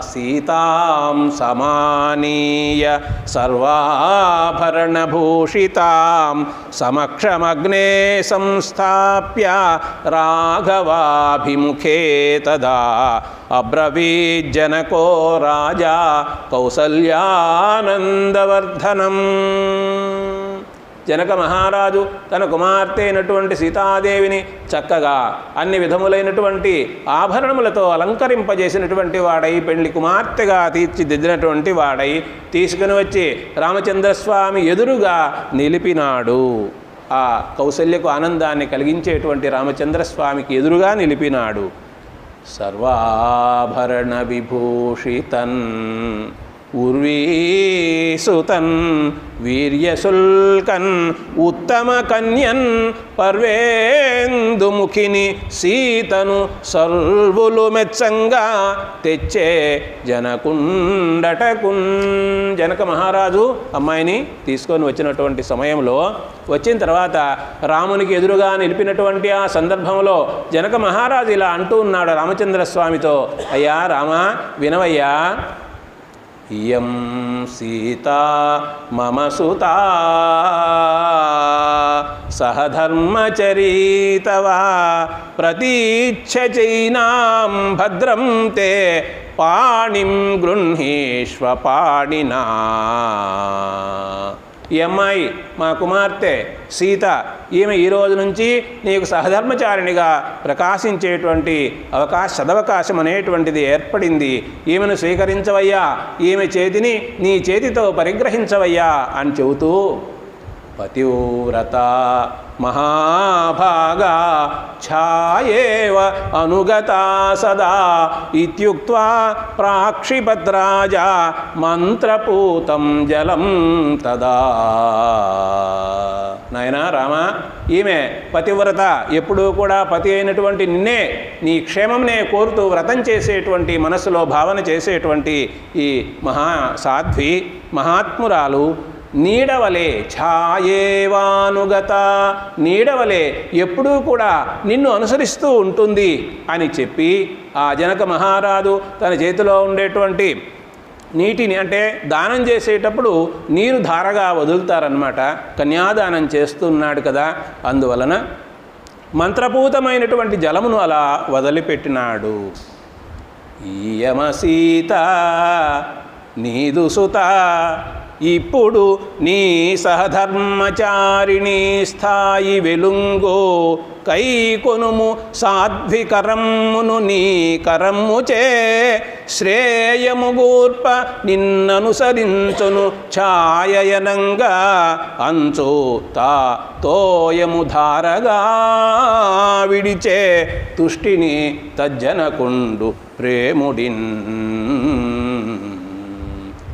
సీతాం సమానీయ సర్వాభరణభూషితాం సమక్షమగ్నే సంస్థాప్య రాఘవాభిముఖే తదా అబ్రవీజ్జనకో రాజా కౌసల్యానందవర్ధనం. జనక మహారాజు తన కుమార్తె అయినటువంటి సీతాదేవిని చక్కగా అన్ని విధములైనటువంటి ఆభరణములతో అలంకరింపజేసినటువంటి వాడై, పెళ్లి కుమార్తెగా తీర్చిదిద్దినటువంటి వాడై తీసుకుని వచ్చి రామచంద్రస్వామి ఎదురుగా నిలిపినాడు. ఆ కౌసల్యకు ఆనందాన్ని కలిగించేటువంటి రామచంద్రస్వామికి ఎదురుగా నిలిపినాడు. సర్వాభరణ విభూషితన్ ఉర్వీసుతన్ వీర్యశుల్కన్ ఉత్తమ కన్యన్ పర్వేందుముఖిని సీతను సర్వులు మెచ్చంగా తెచ్చే జనకుండటకున్. జనక మహారాజు అమ్మాయిని తీసుకొని వచ్చినటువంటి సమయంలో వచ్చిన తర్వాత రామునికి ఎదురుగా నిలిపినటువంటి ఆ సందర్భంలో జనక మహారాజు ఇలా అంటూ ఉన్నాడు రామచంద్రస్వామితో, అయ్యా రామా వినవయ్యా, ఇయం సీతా మమ సుతా సహధర్మచరీతవా ప్రతీచ్ఛ చైనాం భద్రం తే పాణిం గృహీష్వ పాణినా. ఈ అమ్మాయి మా కుమార్తె సీత, ఈమె ఈ రోజు నుంచి నీకు సహధర్మచారిణిగా ప్రకాశించేటువంటి సదవకాశం అనేటువంటిది ఏర్పడింది. ఈమెను స్వీకరించవయ్యా, ఈమె చేతిని నీ చేతితో పరిగ్రహించవయ్యా అని చెబుతూ పతివ్రత మహాభాగా ఛాయేవ అనుగతా సదా ఇత్యుక్త్వా ప్రాక్షిపద్రాజ మంత్రపూతం జలం తదా. నాయనా రామా, ఈమె పతివ్రత, ఎప్పుడూ కూడా పతి అయినటువంటి నిన్నే, నీ క్షేమంనే కోరుతూ వ్రతం చేసేటువంటి, మనస్సులో భావన చేసేటువంటి ఈ మహాసాధ్వి మహాత్మురాలు నీడవలే ఛాయేవానుగత, నీడవలే ఎప్పుడూ కూడా నిన్ను అనుసరిస్తూ ఉంటుంది అని చెప్పి ఆ జనక మహారాజు తన చేతిలో ఉండేటువంటి నీటిని, అంటే దానం చేసేటప్పుడు నీరు ధారగా వదులుతారనమాట, కన్యాదానం చేస్తున్నాడు కదా, అందువలన మంత్రపూతమైనటువంటి జలమును అలా వదిలిపెట్టినాడు. ఈయమ సీత నీదు సుత ఇప్పుడు నీ సహధర్మచారిణీ స్థాయి వెలుంగో కై కొనుము సాధ్వికరమ్మును నీ కరమ్ముచే శ్రేయముగూర్ప నిన్ననుసరించును ఛాయయనంగా అంచు తా తోయము ధారగా విడిచే తుష్టిని తజ్జనకుండు ప్రేముడిన్.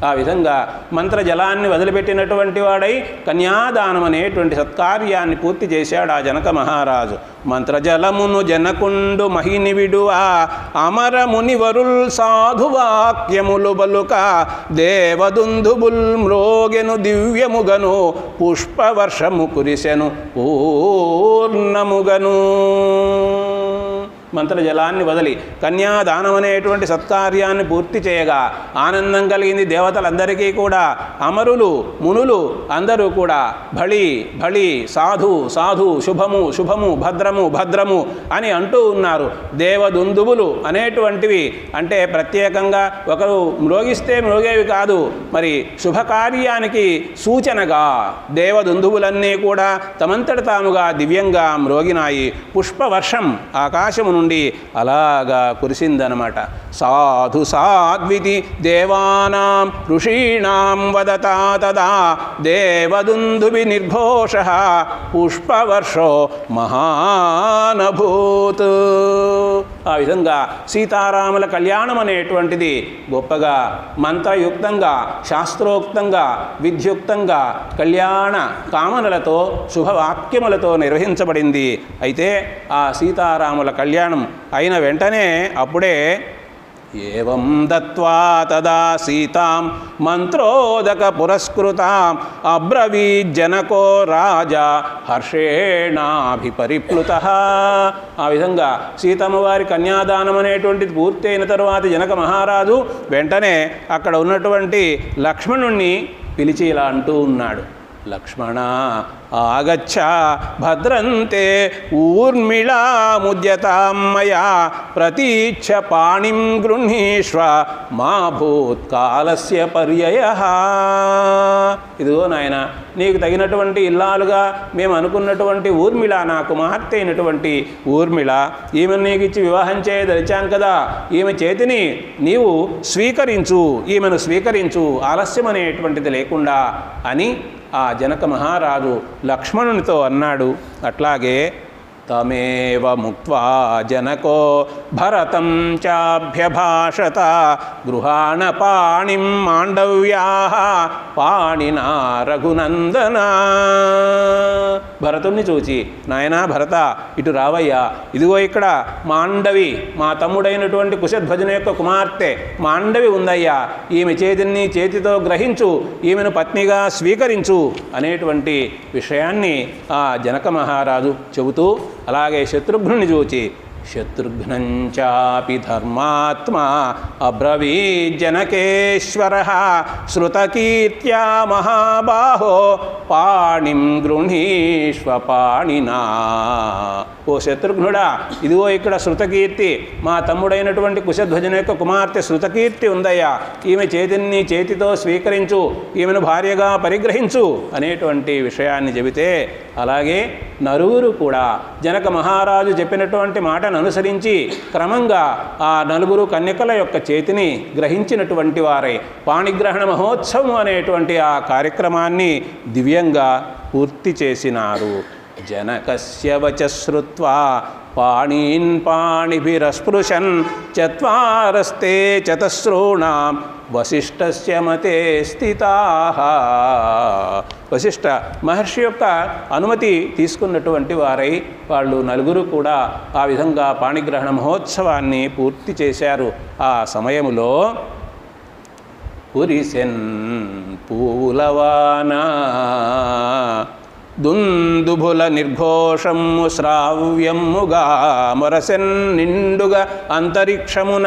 ఆ విధంగా మంత్రజలాన్ని వదిలిపెట్టినటువంటి వాడై కన్యాదానం అనేటువంటి సత్కార్యాన్ని పూర్తి చేశాడు ఆ జనక మహారాజు. మంత్రజలమును జనకుండు మహిని విడువా అమరమునివరుల్ సాధువాక్యములు బలుక దేవదుందుబుల్ మ్రోగెను దివ్యముగను పుష్పవర్షము కురిసెను పూర్ణముగను. మంత్రజలాన్ని వదిలి కన్యాదానం అనేటువంటి సత్కార్యాన్ని పూర్తి చేయగా ఆనందం కలిగింది దేవతలందరికీ కూడా. అమరులు మునులు అందరూ కూడా భళి భళి సాధు సాధు శుభము శుభము భద్రము భద్రము అని అంటూ ఉన్నారు. దేవదుందుబులు అనేటువంటివి అంటే ప్రత్యేకంగా ఒకరు మ్రోగిస్తే మ్రోగేవి కాదు, మరి శుభకార్యానికి సూచనగా దేవదుందుబులన్నీ కూడా తమంతట తాముగా దివ్యంగా మ్రోగినాయి. పుష్పవర్షం ఆకాశము నుండి అలాగా కురిసిందనమాట. సాధు సాధ్వితి దేవానాం ఋషీణాం వదతా తదా దేవదుందుభి నిర్ఘోష పుష్పవర్షో మహానభూత్. ఆ విధంగా సీతారాముల కళ్యాణం అనేటువంటిది గొప్పగా మంత్రయుక్తంగా శాస్త్రోక్తంగా విద్యుక్తంగా కళ్యాణ కామనలతో శుభవాక్యములతో నిర్వహించబడింది. అయితే ఆ సీతారాముల కళ్యాణం అయిన వెంటనే అప్పుడే ఏవం దత్వా తదా సీతాం మంత్రోదక పురస్కృతాం అబ్రవీజ్జనకో రాజా హర్షేణాభిపరిప్లుతః. ఆ విధంగా సీతమ్మ వారి కన్యాదానం అనేటువంటిది పూర్తయిన తరువాత జనక మహారాజు వెంటనే అక్కడ ఉన్నటువంటి లక్ష్మణుణ్ణి పిలిచి ఇలా అంటూ ఉన్నాడు. లక్ష్మణ ఆగచ్చ భద్రంతే ఊర్మిళా ముద్యతాం మయా ప్రతీచ్ఛ పాణిం గృహీష్వ మా భూత్కాలస్య పర్యయః. ఇదిగో నాయన, నీకు తగినటువంటి ఇల్లాలుగా మేము అనుకున్నటువంటి ఊర్మిళ, నా కుమార్తె అయినటువంటి ఊర్మిళ, ఈమెను నీకు ఇచ్చి వివాహం చేయదలిచాం కదా, ఈమె చేతిని నీవు స్వీకరించు, ఈమెను స్వీకరించు, ఆలస్యం అనేటువంటిది లేకుండా అని ఆ జనక మహారాజు లక్ష్మణునితో అన్నాడు. అట్లాగే తమేవ ముక్త్వా జనకో భరతం చాభ్యభాషత గృహాణ పాణిం మాండవ్యాః పాణినా రఘునందన. భరతుణ్ణి చూచి, నాయనా భరత ఇటు రావయ్యా, ఇదిగో ఇక్కడ మాండవి మా తమ్ముడైనటువంటి కుశధ్వజుని యొక్క కుమార్తె మాండవి ఉందయ్యా, ఈమె చేతిని చేతితో గ్రహించు, ఈమెను పత్నిగా స్వీకరించు అనేటువంటి విషయాన్ని ఆ జనక మహారాజు చెబుతూ అలాగే శత్రుఘ్నుని చూచి, శత్రుఘ్నంచాపి ధర్మాత్మా అబ్రవీజ్జనకేశ్వరః శృతకీర్త్యా మహాబాహో పాణిం గృహీష్వ పాణినా. ఓ శత్రుఘ్నుడా, ఇదిగో ఇక్కడ శృతకీర్తి మా తమ్ముడైనటువంటి కుశధ్వజుని యొక్క కుమార్తె శృతకీర్తి ఉందయ్యా, ఈమె చేతిని చేతితో స్వీకరించు, ఈమెను భార్యగా పరిగ్రహించు అనేటువంటి విషయాన్ని చెబితే, అలాగే నలుగురు కూడా జనక మహారాజు చెప్పినటువంటి మాటను అనుసరించి క్రమంగా ఆ నలుగురు కన్యకల యొక్క చేతిని గ్రహించినటువంటి వారై పాణిగ్రహణ మహోత్సవం అనేటువంటి ఆ కార్యక్రమాన్ని దివ్యంగా పూర్తి చేసినారు. జనకస్య వచ శ్రుత్వా పాణీన్ పాణిభిరస్పృశన్ చత్వారస్తే చతస్రూణాం వశిష్ఠస్య మతే స్థితాః. వశిష్ఠ మహర్షి యొక్క అనుమతి తీసుకున్నటువంటి వారై వాళ్ళు నలుగురు కూడా ఆ విధంగా పాణిగ్రహణ మహోత్సవాన్ని పూర్తి చేశారు. ఆ సమయములో కురిసెన్ పూలవానా దుందుభుల నిర్ఘోషము శ్రావ్యముగా మొరసెన్ నిండుగా అంతరిక్షమున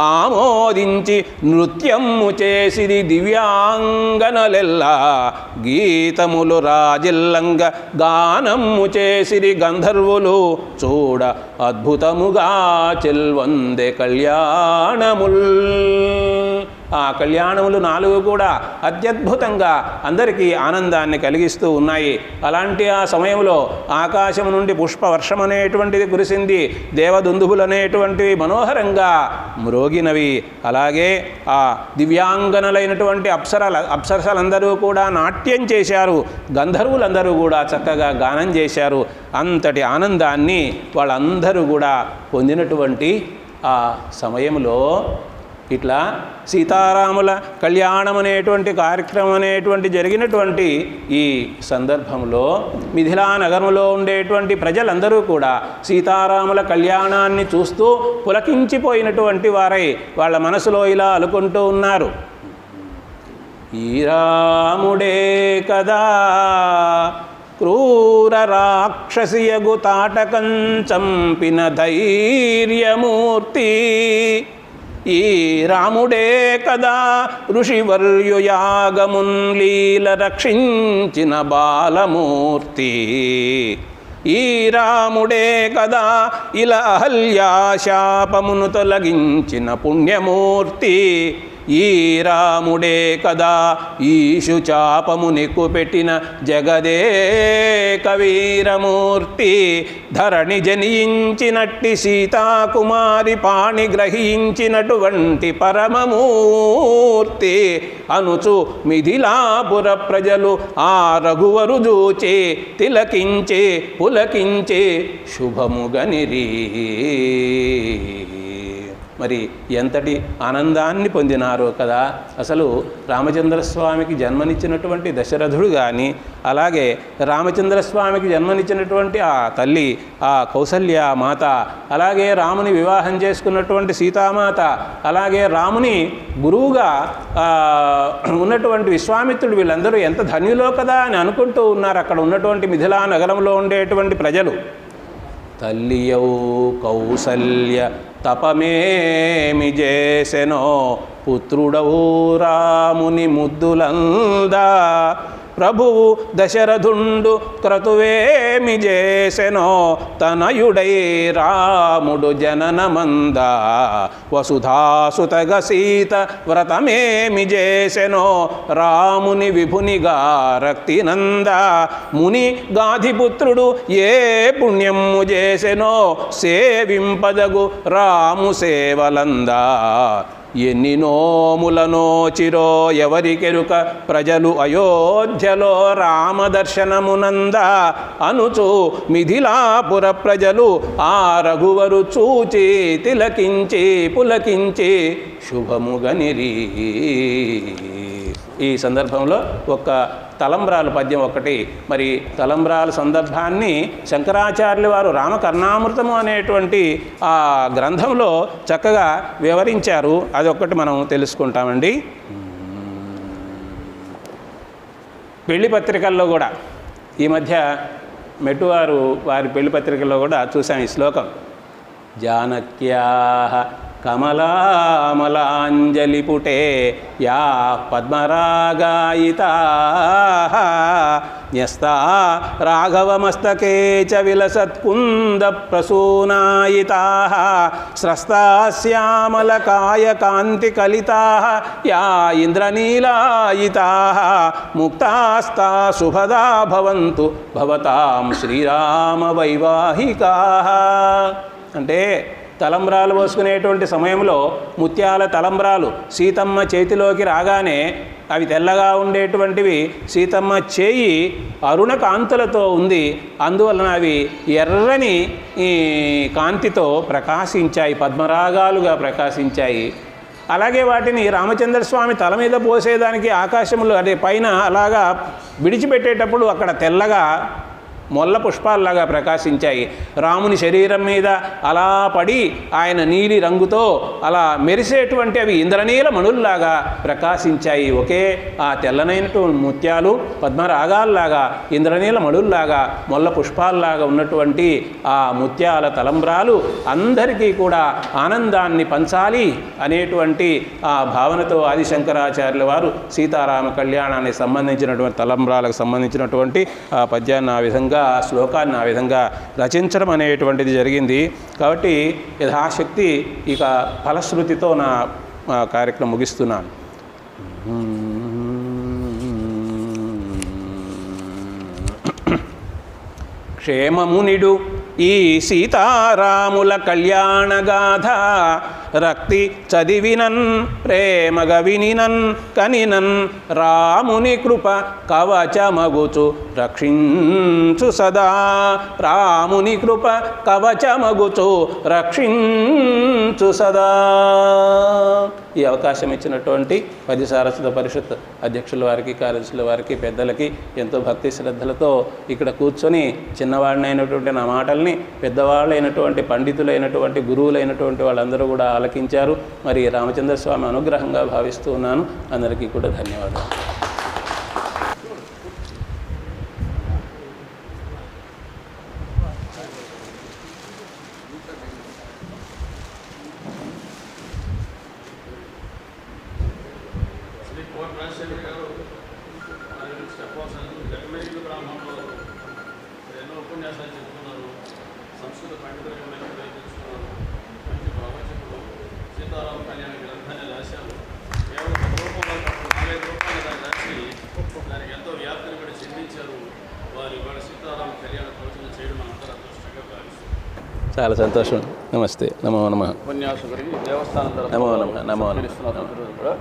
ఆమోదించి నృత్యము చేసిది దివ్యాంగనలెల్లా గీతములు రాజిల్లంగ గానము చేసిరి గంధర్వులు చూడ అద్భుతముగా చెల్వందే కళ్యాణముల్. ఆ కళ్యాణములు 4 కూడా అత్యద్భుతంగా అందరికీ ఆనందాన్ని కలిగిస్తూ ఉన్నాయి. అలాంటి ఆ సమయంలో ఆకాశం నుండి పుష్పవర్షం అనేటువంటిది కురిసింది. దేవదుందుబులు అనేటువంటివి మనోహరంగా మ్రోగినవి. అలాగే ఆ దివ్యాంగనలైనటువంటి అప్సరసలందరూ కూడా నాట్యం చేశారు. గంధర్వులందరూ కూడా చక్కగా గానం చేశారు. అంతటి ఆనందాన్ని వాళ్ళందరూ కూడా పొందినటువంటి ఆ సమయంలో ఇట్లా సీతారాముల కళ్యాణం అనేటువంటి కార్యక్రమం అనేటువంటి జరిగినటువంటి ఈ సందర్భంలో మిథిలా నగరంలో ఉండేటువంటి ప్రజలందరూ కూడా సీతారాముల కళ్యాణాన్ని చూస్తూ పులకించిపోయినటువంటి వారై వాళ్ళ మనసులో ఇలా అనుకుంటూ ఉన్నారు. ఈ రాముడే కదా క్రూర రాక్షసియగు తాటకం చంపిన ధైర్యమూర్తి, ఈ రాముడే కదా ఋషివర్యుయాగమున్ లీల రక్షించిన బాలమూర్తి, ఈ రాముడే కదా ఇలా అహల్యాశాపమును తొలగించిన పుణ్యమూర్తి, ఈ రాముడే కదా ఈశు చాపము నెక్కుపెట్టిన జగదేక వీరమూర్తి, ధరణి జనించినట్టి సీతాకుమారి పాణి గ్రహించినటువంటి పరమమూర్తి అనుచు మిథిలాపుర ప్రజలు ఆ రఘువరు జూచే తిలకించే పులకించే శుభముగనిరి. మరి ఎంతటి ఆనందాన్ని పొందినారో కదా. అసలు రామచంద్రస్వామికి జన్మనిచ్చినటువంటి దశరథుడు కానీ, అలాగే రామచంద్రస్వామికి జన్మనిచ్చినటువంటి ఆ తల్లి ఆ కౌసల్య మాత, అలాగే రాముని వివాహం చేసుకున్నటువంటి సీతామాత, అలాగే రాముని గురువుగా ఉన్నటువంటి విశ్వామిత్రుడు, వీళ్ళందరూ ఎంత ధన్యులో కదా అని అనుకుంటూ ఉన్నారు అక్కడ ఉన్నటువంటి మిథిలా నగరంలో ఉండేటువంటి ప్రజలు. తల్లియౌ కౌసల్య తపమేమి చేసెనో పుత్రుడవు రాముని ముద్దులందా, ప్రభువు దశరథుండు క్రతువేమి చేసెనో తనయుడై రాముడు జననమంద, వసుధాసుతగ సీత వ్రతమేమి చేసెనో రాముని విభునిగా రక్తినంద, ముని గాధిపుత్రుడు ఏ పుణ్యము చేసెనో సేవింపదగు రాము సేవలందా, ఎన్ని నోములనోచిరో ఎవరికెరుక ప్రజలు అయోధ్యలో రామదర్శనమునంద అనుచు మిథిలాపుర ప్రజలు ఆ రఘువరు చూచి తిలకించి పులకించి శుభముగనిరి. ఈ సందర్భంలో ఒక తలంబ్రాలు పద్యం ఒకటి, మరి తలంబ్రాల సందర్భాన్ని శంకరాచార్యులు వారు రామకర్ణామృతము అనేటువంటి ఆ గ్రంథంలో చక్కగా వివరించారు. అదొక్కటి మనం తెలుసుకుంటామండి. పెళ్లి పత్రికల్లో కూడా ఈ మధ్య మెట్టువారు వారి పెళ్లి పత్రికల్లో కూడా చూసాం ఈ శ్లోకం. జానక్యాః కమలామలాంజలిపుటే యా పద్మరాగాయితాః న్యస్తా రాఘవమస్తకే చ విలసత్కుంద ప్రసూనాయితాః స్రస్తాశ్యామలకాయకాంతికలితాః యా ఇంద్రనీలాయితాః ముక్తాస్తా శుభదా భవంతు భవతాం శ్రీరామ వైవాహికాః. అంటే తలంబ్రాలు పోసుకునేటువంటి సమయంలో ముత్యాల తలంబ్రాలు సీతమ్మ చేతిలోకి రాగానే అవి తెల్లగా ఉండేటువంటివి సీతమ్మ చేయి అరుణ కాంతులతో ఉంది. అందువలన అవి ఎర్రని ఈ కాంతితో ప్రకాశించాయి, పద్మరాగాలుగా ప్రకాశించాయి. అలాగే వాటిని రామచంద్రస్వామి తల మీద పోసేదానికి ఆకాశంలో అదే పైన అలాగా విడిచిపెట్టేటప్పుడు అక్కడ తెల్లగా మొల్ల పుష్పాల్లాగా ప్రకాశించాయి. రాముని శరీరం మీద అలా పడి ఆయన నీలి రంగుతో అలా మెరిసేటువంటి అవి ఇంద్రనీల మణుల్లాగా ప్రకాశించాయి. ఒకే ఆ తెల్లనైనటువంటి ముత్యాలు పద్మరాగాల్లాగా ఇంద్రనీల మణుల్లాగా మొల్ల పుష్పాల్లాగా ఉన్నటువంటి ఆ ముత్యాల తలంబ్రాలు అందరికీ కూడా ఆనందాన్ని పంచాలి అనేటువంటి ఆ భావనతో ఆదిశంకరాచార్యుల వారు సీతారామ కళ్యాణానికి సంబంధించినటువంటి తలంబ్రాలకు సంబంధించినటువంటి ఆ పద్యాన్ని ఆ విధంగా ఆ శ్లోకాన్ని ఆ విధంగా రచించడం అనేటువంటిది జరిగింది. కాబట్టి యథాశక్తి ఇక ఫలశ్రుతితో నా మా కార్యక్రమం ముగిస్తున్నాను. క్షేమమునిడు ఈ సీతారాముల కళ్యాణగాథ రక్తి చదివినన్ ప్రేమగ వినినన్ కనినన్ రాముని కృప కవచమగుచు రక్షించు సదా. రాముని కృప కవచమగుచు రక్షించు సదా. ఈ అవకాశం ఇచ్చినటువంటి పది సారస్వత పరిషత్ అధ్యక్షుల వారికి, కార్యదర్శుల వారికి, పెద్దలకి ఎంతో భక్తి శ్రద్ధలతో ఇక్కడ కూర్చొని చిన్నవాడినైనటువంటి నా మాటల్ని పెద్దవాళ్ళైనటువంటి పండితులైనటువంటి గురువులైనటువంటి వాళ్ళందరూ కూడా ఆలకించారు. మరి రామచంద్ర స్వామి అనుగ్రహంగా భావిస్తూ ఉన్నాను. అందరికీ కూడా ధన్యవాదాలు. శ్రీ కోట రాజశేఖర్ గారు వారి గురించి చెప్పవలసిన జగమేరు బ్రాహ్మణంలో ఎన్నో ఉపన్యాసాలు చెప్తున్నారు. సంస్కృత పండితులుగా మంచి ప్రయత్నిస్తున్నారు. మంచి ప్రవచకులు. సీతారామ కళ్యాణ గ్రంథాన్ని రాశారు. కేవలం 4-5 రూపాయలు దాన్ని రాసి దానికి ఎంతో వ్యాప్తిని కూడా చెందించారు. వారి ఇవాళ సీతారామ కళ్యాణ ప్రవచనం చేయడం మనందరూ అదృష్టంగా భావిస్తారు. చాలా సంతోషం. నమస్తే. నమో నమః. ఉపన్యాసకుడికి దేవస్థానం నమో నమః. నమో నమః. కూడా